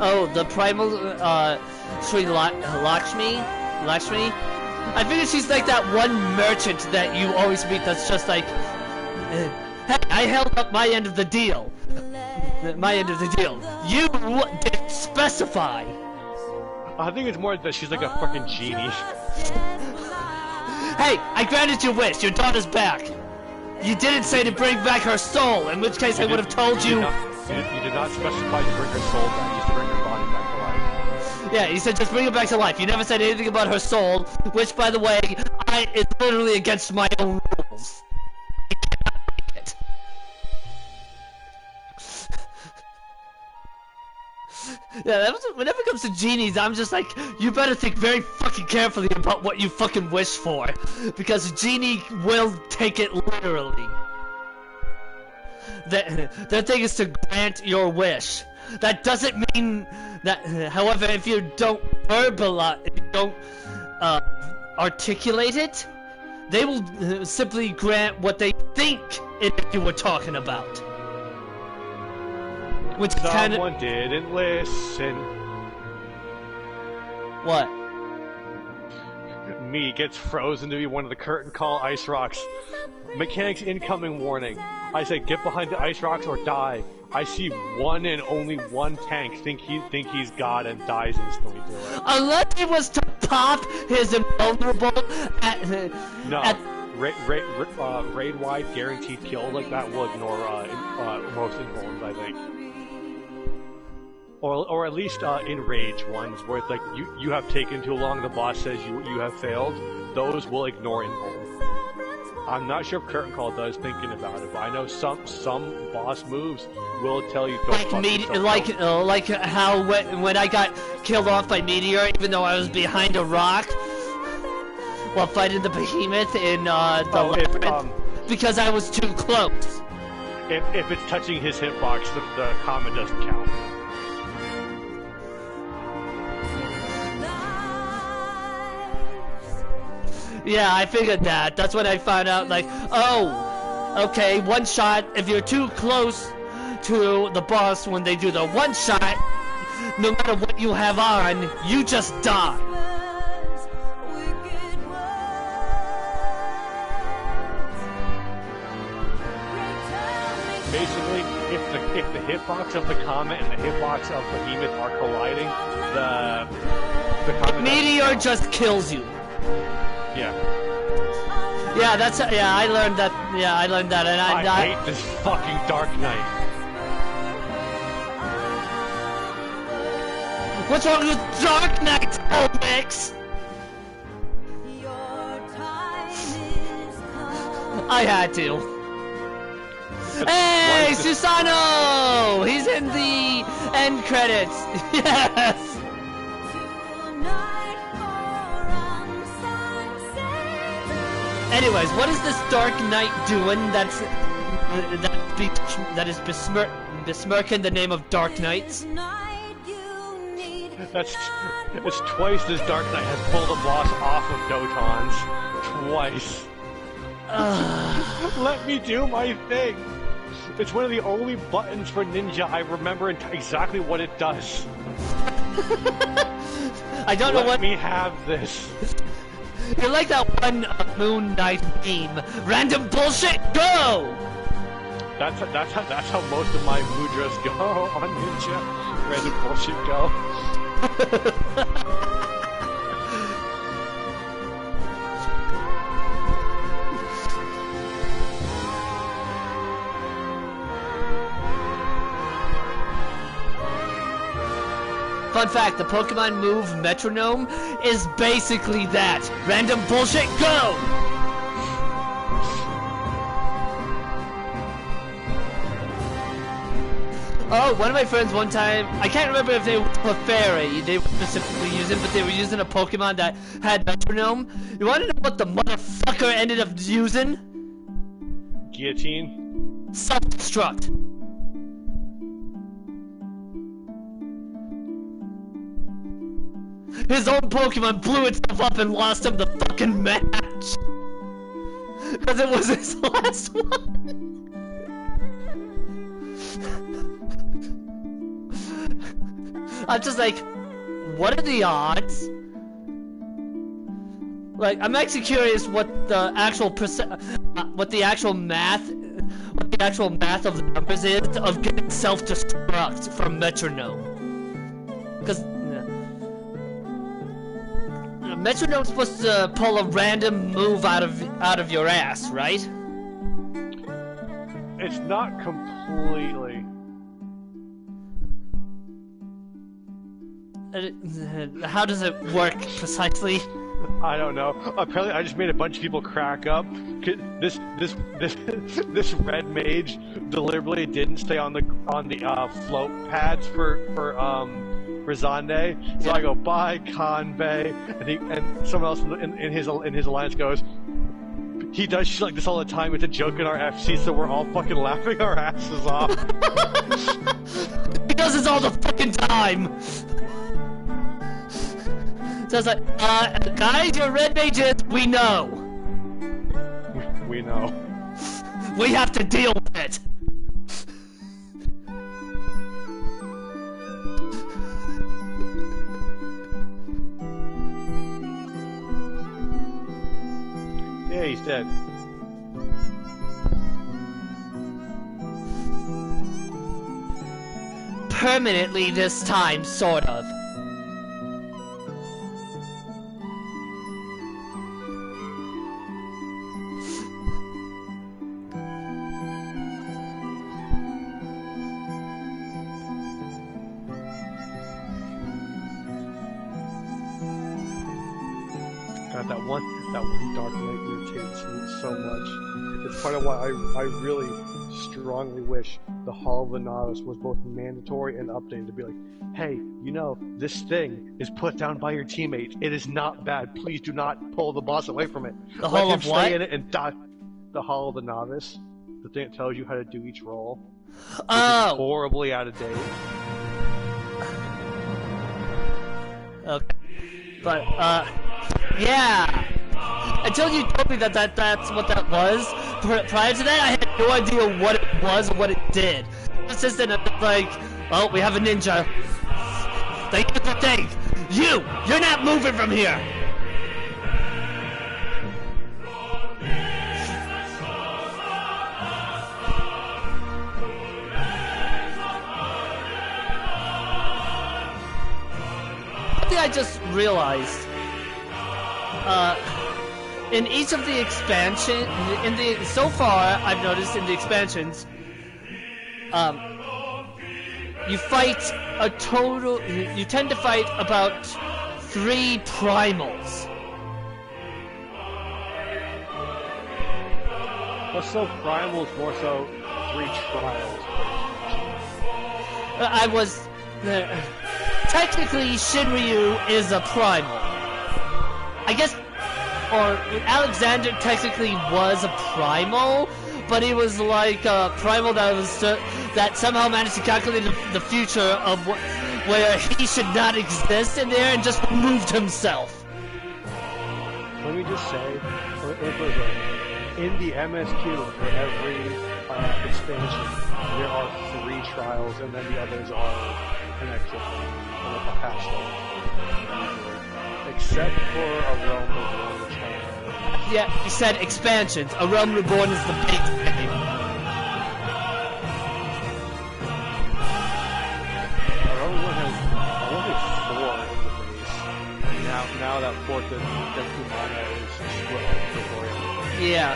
Oh, the primal, Sri Lakshmi? I figure she's like that one merchant that you always meet that's just like, hey, I held up my end of the deal. You didn't specify. I think it's more that she's like a fucking genie. Hey, I granted your wish. Your daughter's back. You didn't say to bring back her soul, in which case I would have told you. You did not specify to bring her soul back. You used to bring her body back to life. Yeah, you said just bring her back to life. You never said anything about her soul, which, by the way, is literally against my own rules. I cannot make it. Yeah, whenever it comes to genies, I'm just like, you better think very fucking carefully about what you fucking wish for, because a genie will take it literally. Their thing is to grant your wish. That doesn't mean that, however, if you don't articulate it, they will simply grant what they think you were talking about. Which Someone didn't listen. What? Me gets frozen to be one of the curtain call ice rocks. Mechanics incoming warning. I say get behind the ice rocks or die. I see one and only one tank think he's God and dies instantly to it. Unless he was to pop his invulnerable raid wide guaranteed kill like that will ignore most invulns, I think. Or at least in rage ones where it's like you have taken too long, the boss says you have failed. Those will ignore invulns. I'm not sure if Curtain Call does thinking about it, but I know some boss moves will tell you like how when I got killed off by Meteor, even though I was behind a rock while fighting the behemoth in the labyrinth, because I was too close. If it's touching his hitbox, the comment doesn't count. Yeah, I figured that. That's when I found out, like, oh, okay, one shot. If you're too close to the boss when they do the one shot, no matter what you have on, you just die. Basically, if the hitbox of the Comet and the hitbox of Behemoth are colliding, the Comet Meteor just kills you. Yeah. Yeah, that's I learned that. Yeah, I learned that, and I hate this fucking Dark Knight. What's wrong with Dark Knight, Mix? I had to. Hey, Susano! He's in the end credits. Yes. Anyways, what is this Dark Knight doing? That is besmirking the name of Dark Knights. It's twice this Dark Knight has pulled a boss off of Dotons. Twice. Let me do my thing. It's one of the only buttons for Ninja I remember exactly what it does. I don't know what. Let me have this. You're like that one Moon Knight meme. Random bullshit, go! That's how most of my mudras go on Ninja. Random bullshit, go. Fun fact, the Pokemon move Metronome is basically that. Random bullshit, go! Oh, one of my friends one time, I can't remember if they were Clefairy, they were specifically using, but they were using a Pokemon that had Metronome. You wanna know what the motherfucker ended up using? Guillotine? Self-destruct. His own Pokemon blew itself up and lost him the fucking match. Because it was his last one. I'm just like, what are the odds? Like, I'm actually curious what the actual math of the numbers is of getting self-destruct from Metronome. Because Metronome's supposed to pull a random move out of your ass, right? It's not completely. How does it work precisely? I don't know. Apparently, I just made a bunch of people crack up. This red mage deliberately didn't stay on the float pads for Zande. So I go, bye, Kanbei, and someone else in his alliance goes, he does shit like this all the time. It's a joke in our FC, so we're all fucking laughing our asses off. He does this all the fucking time. So it's like, guys, you're red mages. We know. We know. We have to deal with it. Yeah, he's dead. Permanently this time, sort of. God, that one Dark Knight irritates me so much. It's part of why I really strongly wish the Hall of the Novice was both mandatory and updated to be like, hey, you know, this thing is put down by your teammates. It is not bad. Please do not pull the boss away from it. The Hall of what? Stay in it and die. The Hall of the Novice. The thing that tells you how to do each role. Oh! Which is horribly out of date. Okay. But, yeah. until you told me that's what that was. Prior to that, I had no idea what it was or what it did. It's just like, oh, we have a ninja. Here's the thing, you're not moving from here. I just realized, in each of the expansion, so far I've noticed in the expansions, you tend to fight about 3 primals. What's so primals, more so 3 trials? I was... technically, Shinryu is a primal. I guess... Or Alexander technically was a primal, but he was like a primal that somehow managed to calculate the future of where he should not exist in there and just removed himself. Let me just say, in the MSQ for every expansion, there are 3 trials, and then the others are an extra thing, like a patch usually. Except for A Realm Reborn, which has... Yeah, you said expansions. A Realm Reborn is the big thing. A Realm Reborn has only 4 in the base. Now that 4th that Kumana is split up Gregorian. Yeah.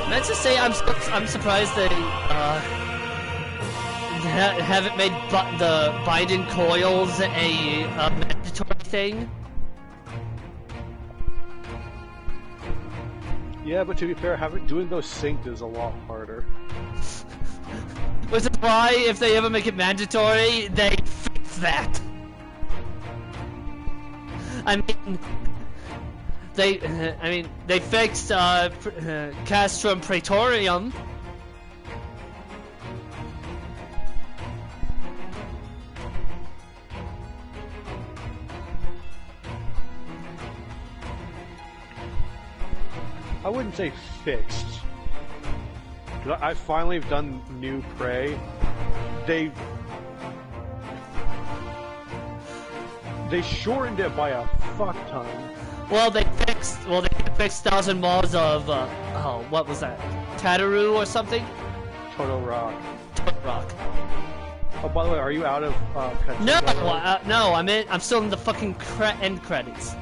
I meant to say I'm surprised they haven't made the binding coils a mandatory thing. Yeah, but to be fair, doing those synced is a lot harder. Which is why, if they ever make it mandatory, they fix that. I mean, they fixed Castrum Praetorium. I wouldn't say fixed. I finally have done new Prey. They shortened it by a fuck ton. Well, they fixed 1,000 miles of oh, what was that? Tataru or something? Toto Rock. Toto Rock. Oh, by the way, are you out of cutscenes? No, no, I'm still in the fucking end credits.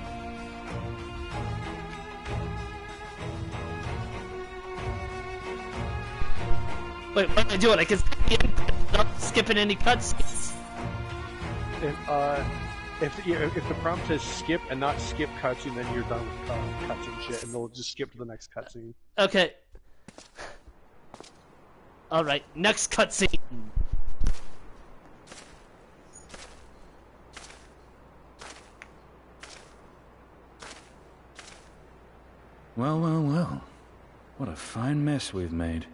Wait, what am I doing? I can skip the end credits without skipping any cutscenes. If the prompt says skip and not skip cutscene, then you're done with cutscene shit, and they'll just skip to the next cutscene. Okay. Alright, next cutscene. Well, well, well. What a fine mess we've made.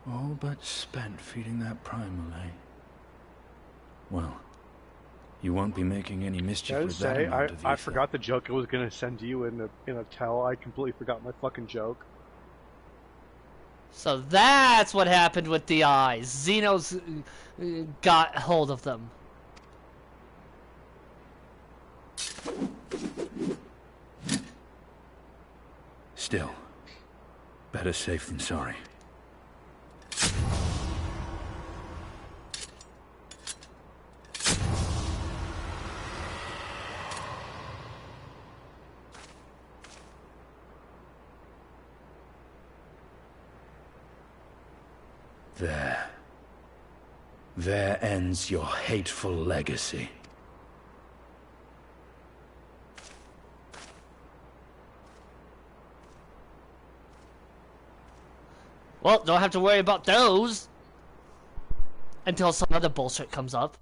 All but spent feeding that primal, eh? Well, you won't be making any mischief with that amount of ether. I forgot the joke I was gonna send you in a tell. I completely forgot my fucking joke. So that's what happened with the eyes. Xenos got hold of them. Still, better safe than sorry. There ends your hateful legacy. Well, don't have to worry about those until some other bullshit comes up.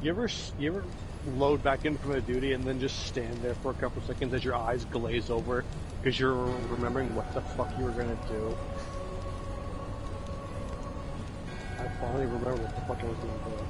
You ever load back in from a duty and then just stand there for a couple seconds as your eyes glaze over because you're remembering what the fuck you were gonna do? I finally remember what the fuck I was gonna do.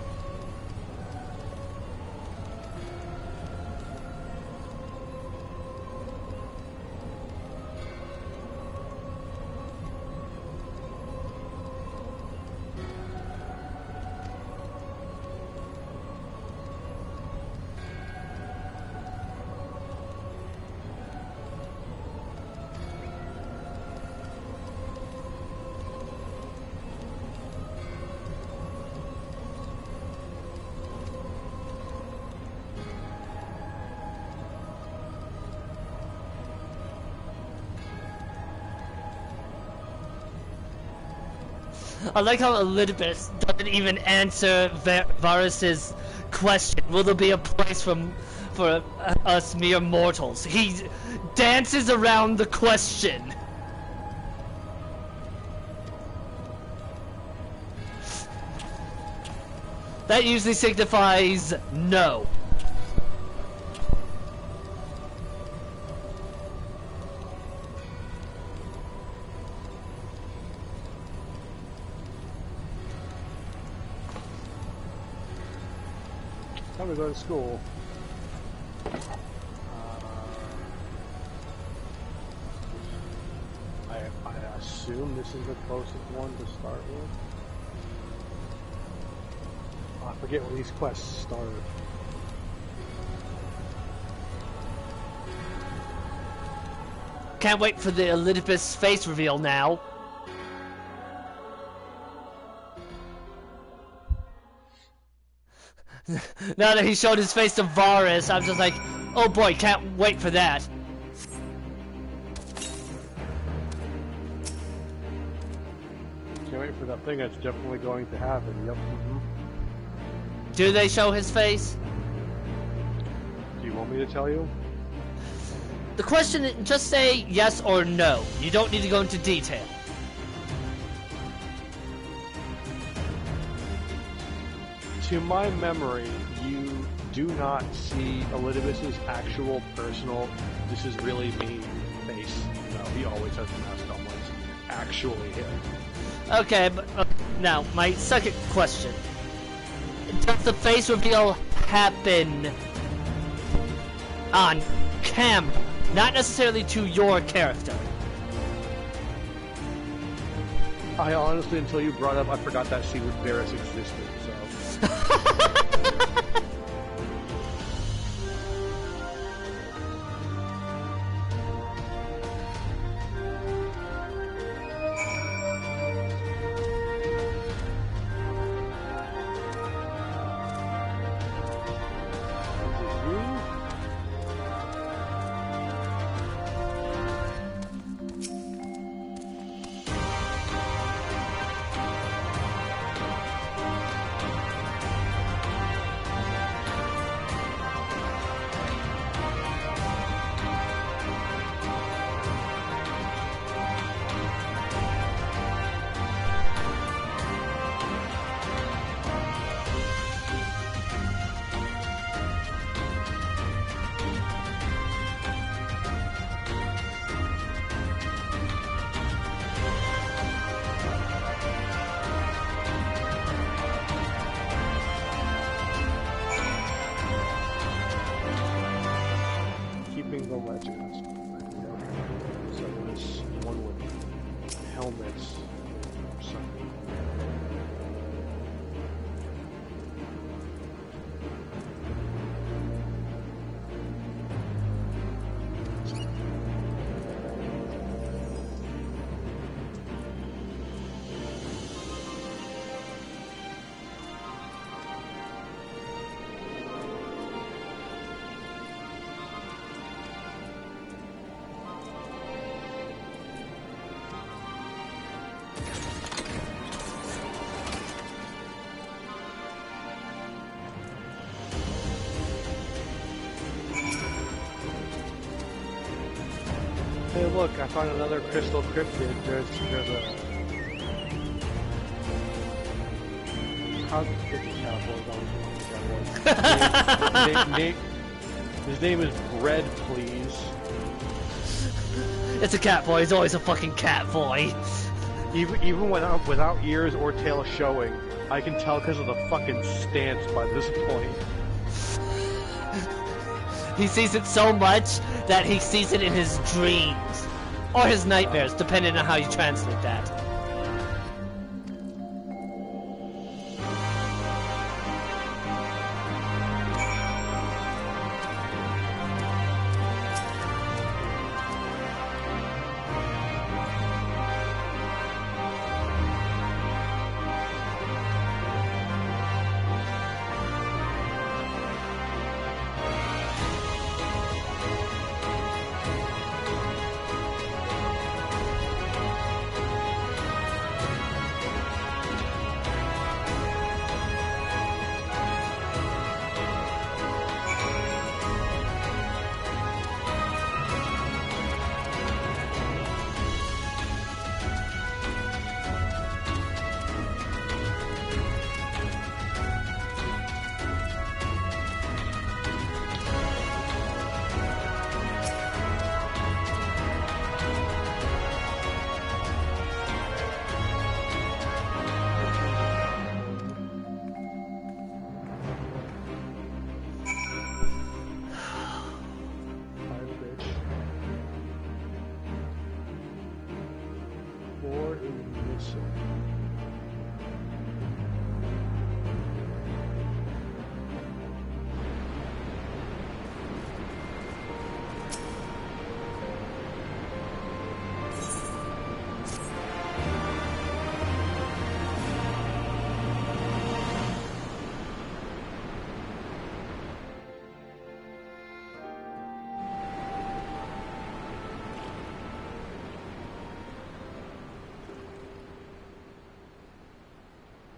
I like how Elizabeth doesn't even answer Varus's question. Will there be a place for us mere mortals? He dances around the question. That usually signifies no. Time to go to school. I assume this is the closest one to start with. I forget when these quests start. Can't wait for the Elizabeth's face reveal now. Now that he showed his face to Varus, I'm just like, oh boy, can't wait for that. Can't wait for that thing that's definitely going to happen. Yep. Do they show his face? Do you want me to tell you? The question is, just say yes or no. You don't need to go into detail. To my memory, you do not see Elidibus's actual personal, this is really me face. No, he always has the mask on when it's actually him. Okay, but now, my second question. Does the face reveal happen on camera? Not necessarily to your character. I honestly, until you brought up, I forgot that scene with Varus existed, so... Hey, look, I found another crystal cryptid. There's a... How's the caterpillars always going together? boy. His name is Bread, please. It's a cat boy. He's always a fucking cat boy. Even without ears or tail showing, I can tell because of the fucking stance by this point. He sees it so much that he sees it in his dreams. Or his nightmares, depending on how you translate that.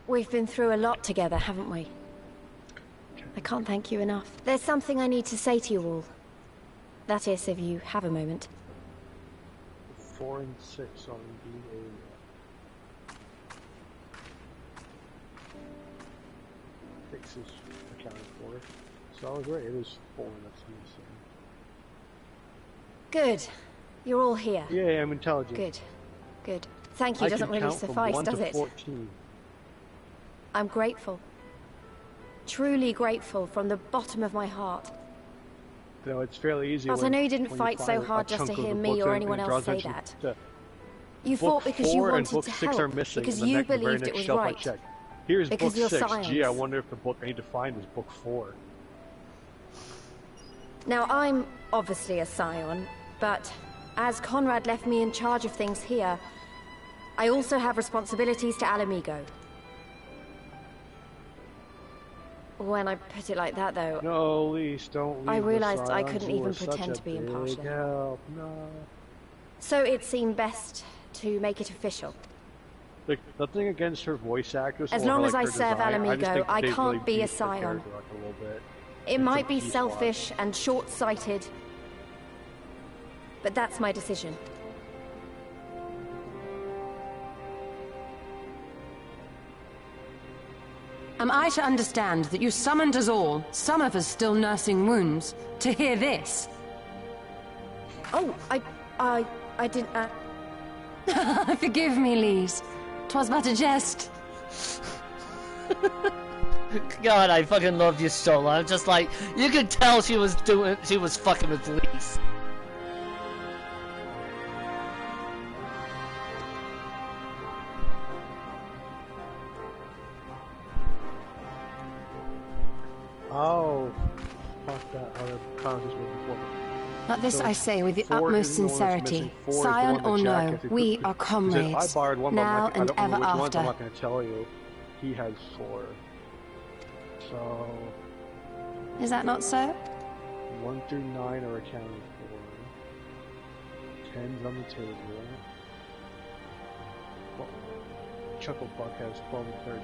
We've been through a lot together, haven't we? I can't thank you enough. There's something I need to say to you all. That is, if you have a moment. 4 and 6 on the area. Six is accounted for. So I was right, it is 4 that's missing. Good. You're all here. Yeah, I'm intelligent. Good. Good. Thank you doesn't really suffice, does it? 14. I'm grateful. Truly grateful from the bottom of my heart. You know, it's fairly easy. But I know you didn't fight so hard just to hear me or anyone else say that. You fought because you wanted to help, because you believed it was right. Here's book 6. Science. Gee, I wonder if the book I need to find is book 4. Now, I'm obviously a scion, but as Conrad left me in charge of things here, I also have responsibilities to Alamigo. When I put it like that, though... No, Lise, don't leave. I realized I couldn't even pretend to be impartial. Help. No. So it seemed best to make it official. Like, nothing against her voice actress. As long as I serve Alamigo, I can't be a scion. It might be selfish and short-sighted, but that's my decision. Am I to understand that you summoned us all, some of us still nursing wounds, to hear this? Oh, I didn't... Forgive me, Lise. 'Twas but a jest. God, I fucking love you, Stola. I'm just like, you could tell she was fucking with Lise. Oh, fuck that. I found this one before. But this I say with the utmost sincerity. Scion or no, we are comrades, now and ever after. I'm not going to tell you. He has 4. So... Is that not so? 1 through 9 are accounted for. 10's on the table. Chucklebuck has 12 and 13.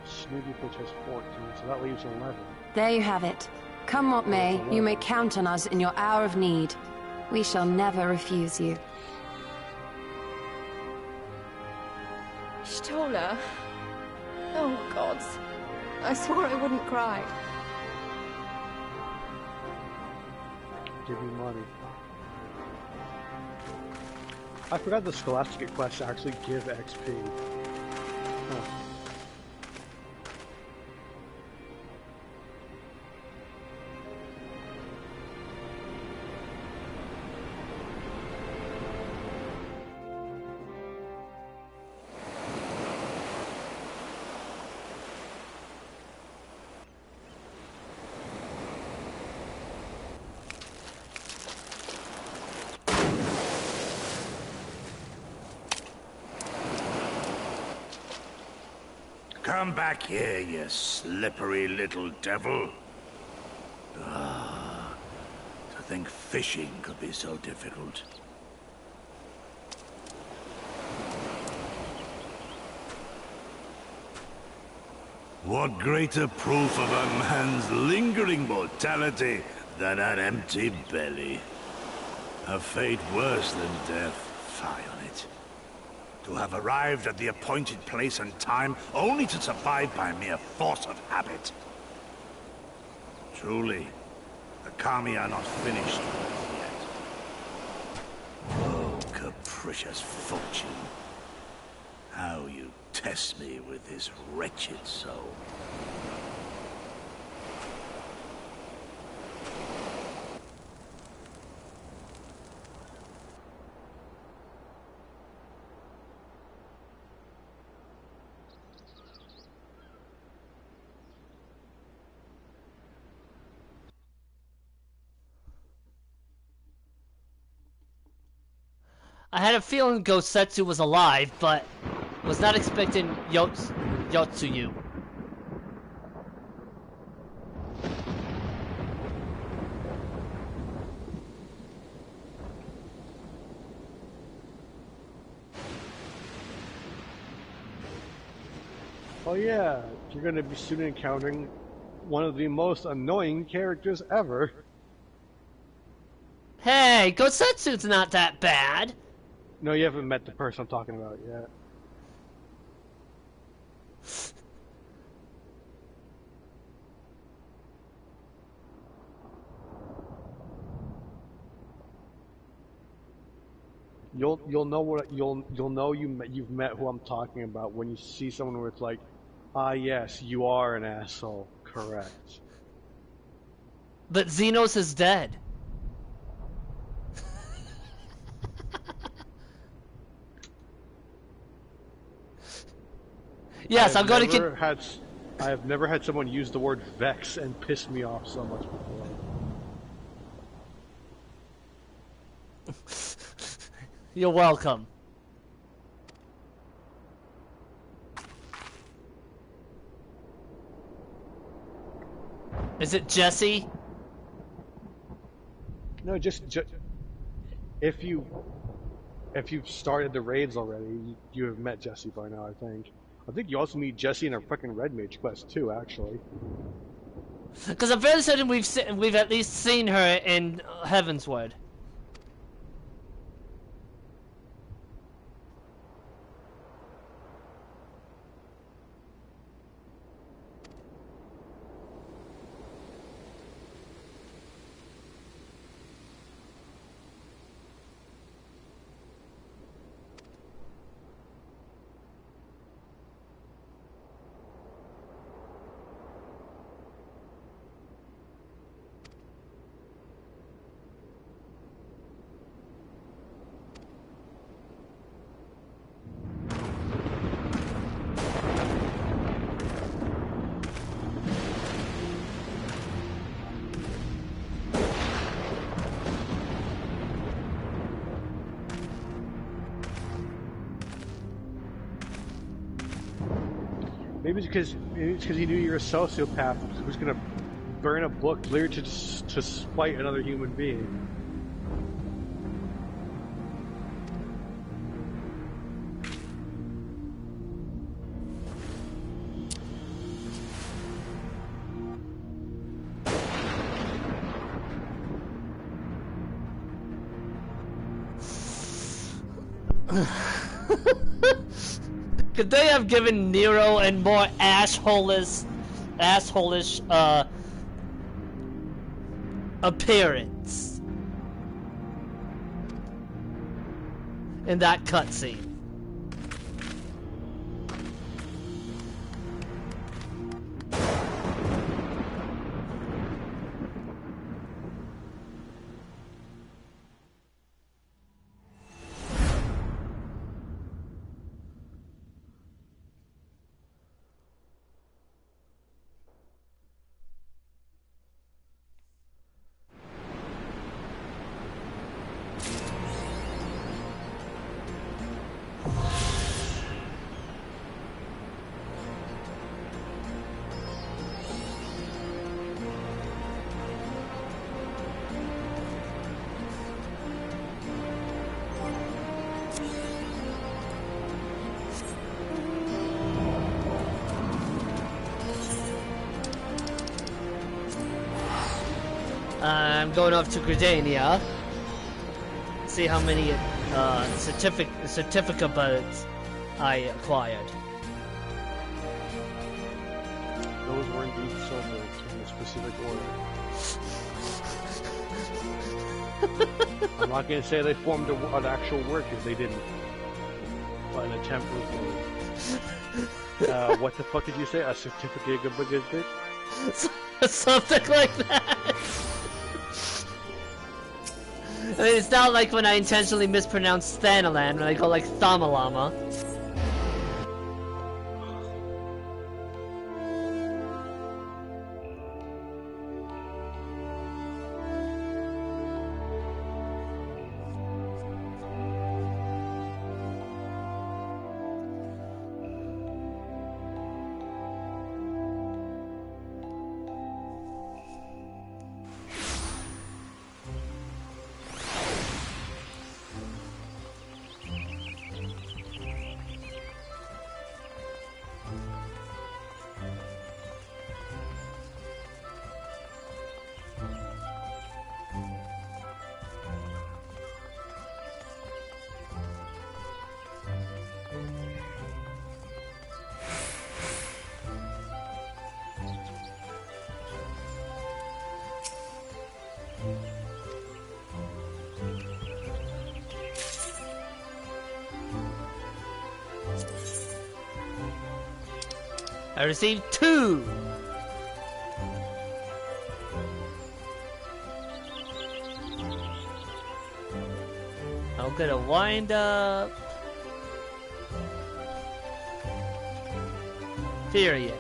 Snootyfish has 14, so that leaves 11. There you have it. Come what may, you may count on us in your hour of need. We shall never refuse you. Stola. Oh, gods. I swore I wouldn't cry. Give me money. I forgot the Scholastic quests actually give XP. Huh. Come back here, you slippery little devil. Ah, to think fishing could be so difficult. What greater proof of a man's lingering mortality than an empty belly? A fate worse than death, fie on it. To have arrived at the appointed place and time, only to survive by mere force of habit. Truly, the Kami are not finished yet. Oh, capricious fortune. How you test me with this wretched soul. I had a feeling Gosetsu was alive, but was not expecting Yotsuyu. Oh yeah, you're going to be soon encountering one of the most annoying characters ever. Hey, Gosetsu's not that bad. No, you haven't met the person I'm talking about yet. You'll know what you'll know you've met who I'm talking about when you see someone where it's like, ah yes, you are an asshole, correct. But Xenos is dead. Yes, I'm going to I have never had someone use the word vex and piss me off so much before. You're welcome. Is it Jesse? No, just if you've started the raids already, you have met Jesse by now, I think. I think you also meet Jesse in a fucking Red Mage quest too, actually. Because I'm fairly certain we've at least seen her in Heavensward. Maybe it's because he knew you're a sociopath who's gonna burn a book clear to spite another human being. Could they have given Nero a more asshole-less asshole-ish appearance in that cutscene. I'm going off to Gridania. See how many certificate birds I acquired. Those were indeed snowbirds in a specific order. I'm not going to say they formed an actual word because they didn't. But an attempt was made. What the fuck did you say? A certificate of a bit? Something like that. I mean, it's not like when I intentionally mispronounce Thanalan when I go like Thamalama. I received 2! I'm gonna wind up... Period.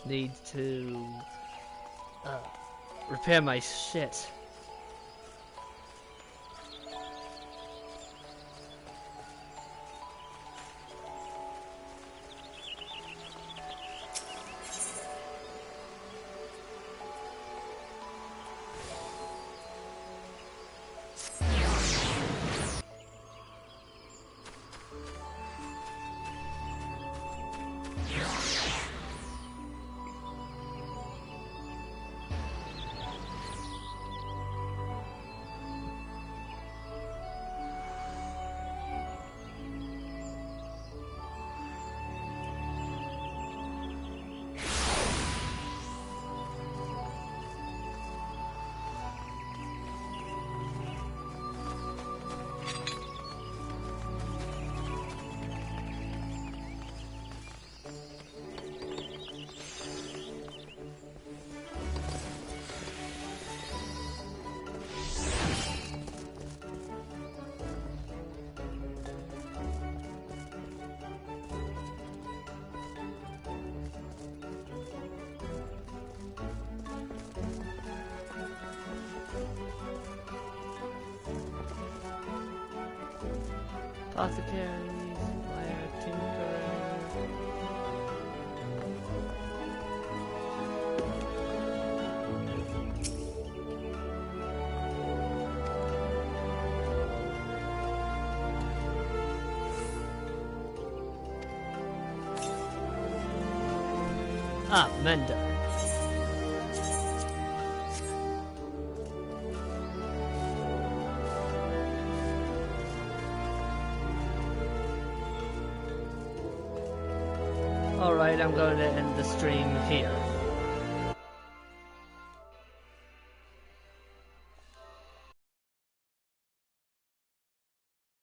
Need to repair my shit. Apothecary, Flyer, Tinkerer. Ah, Mender. Alright, I'm going to end the stream here.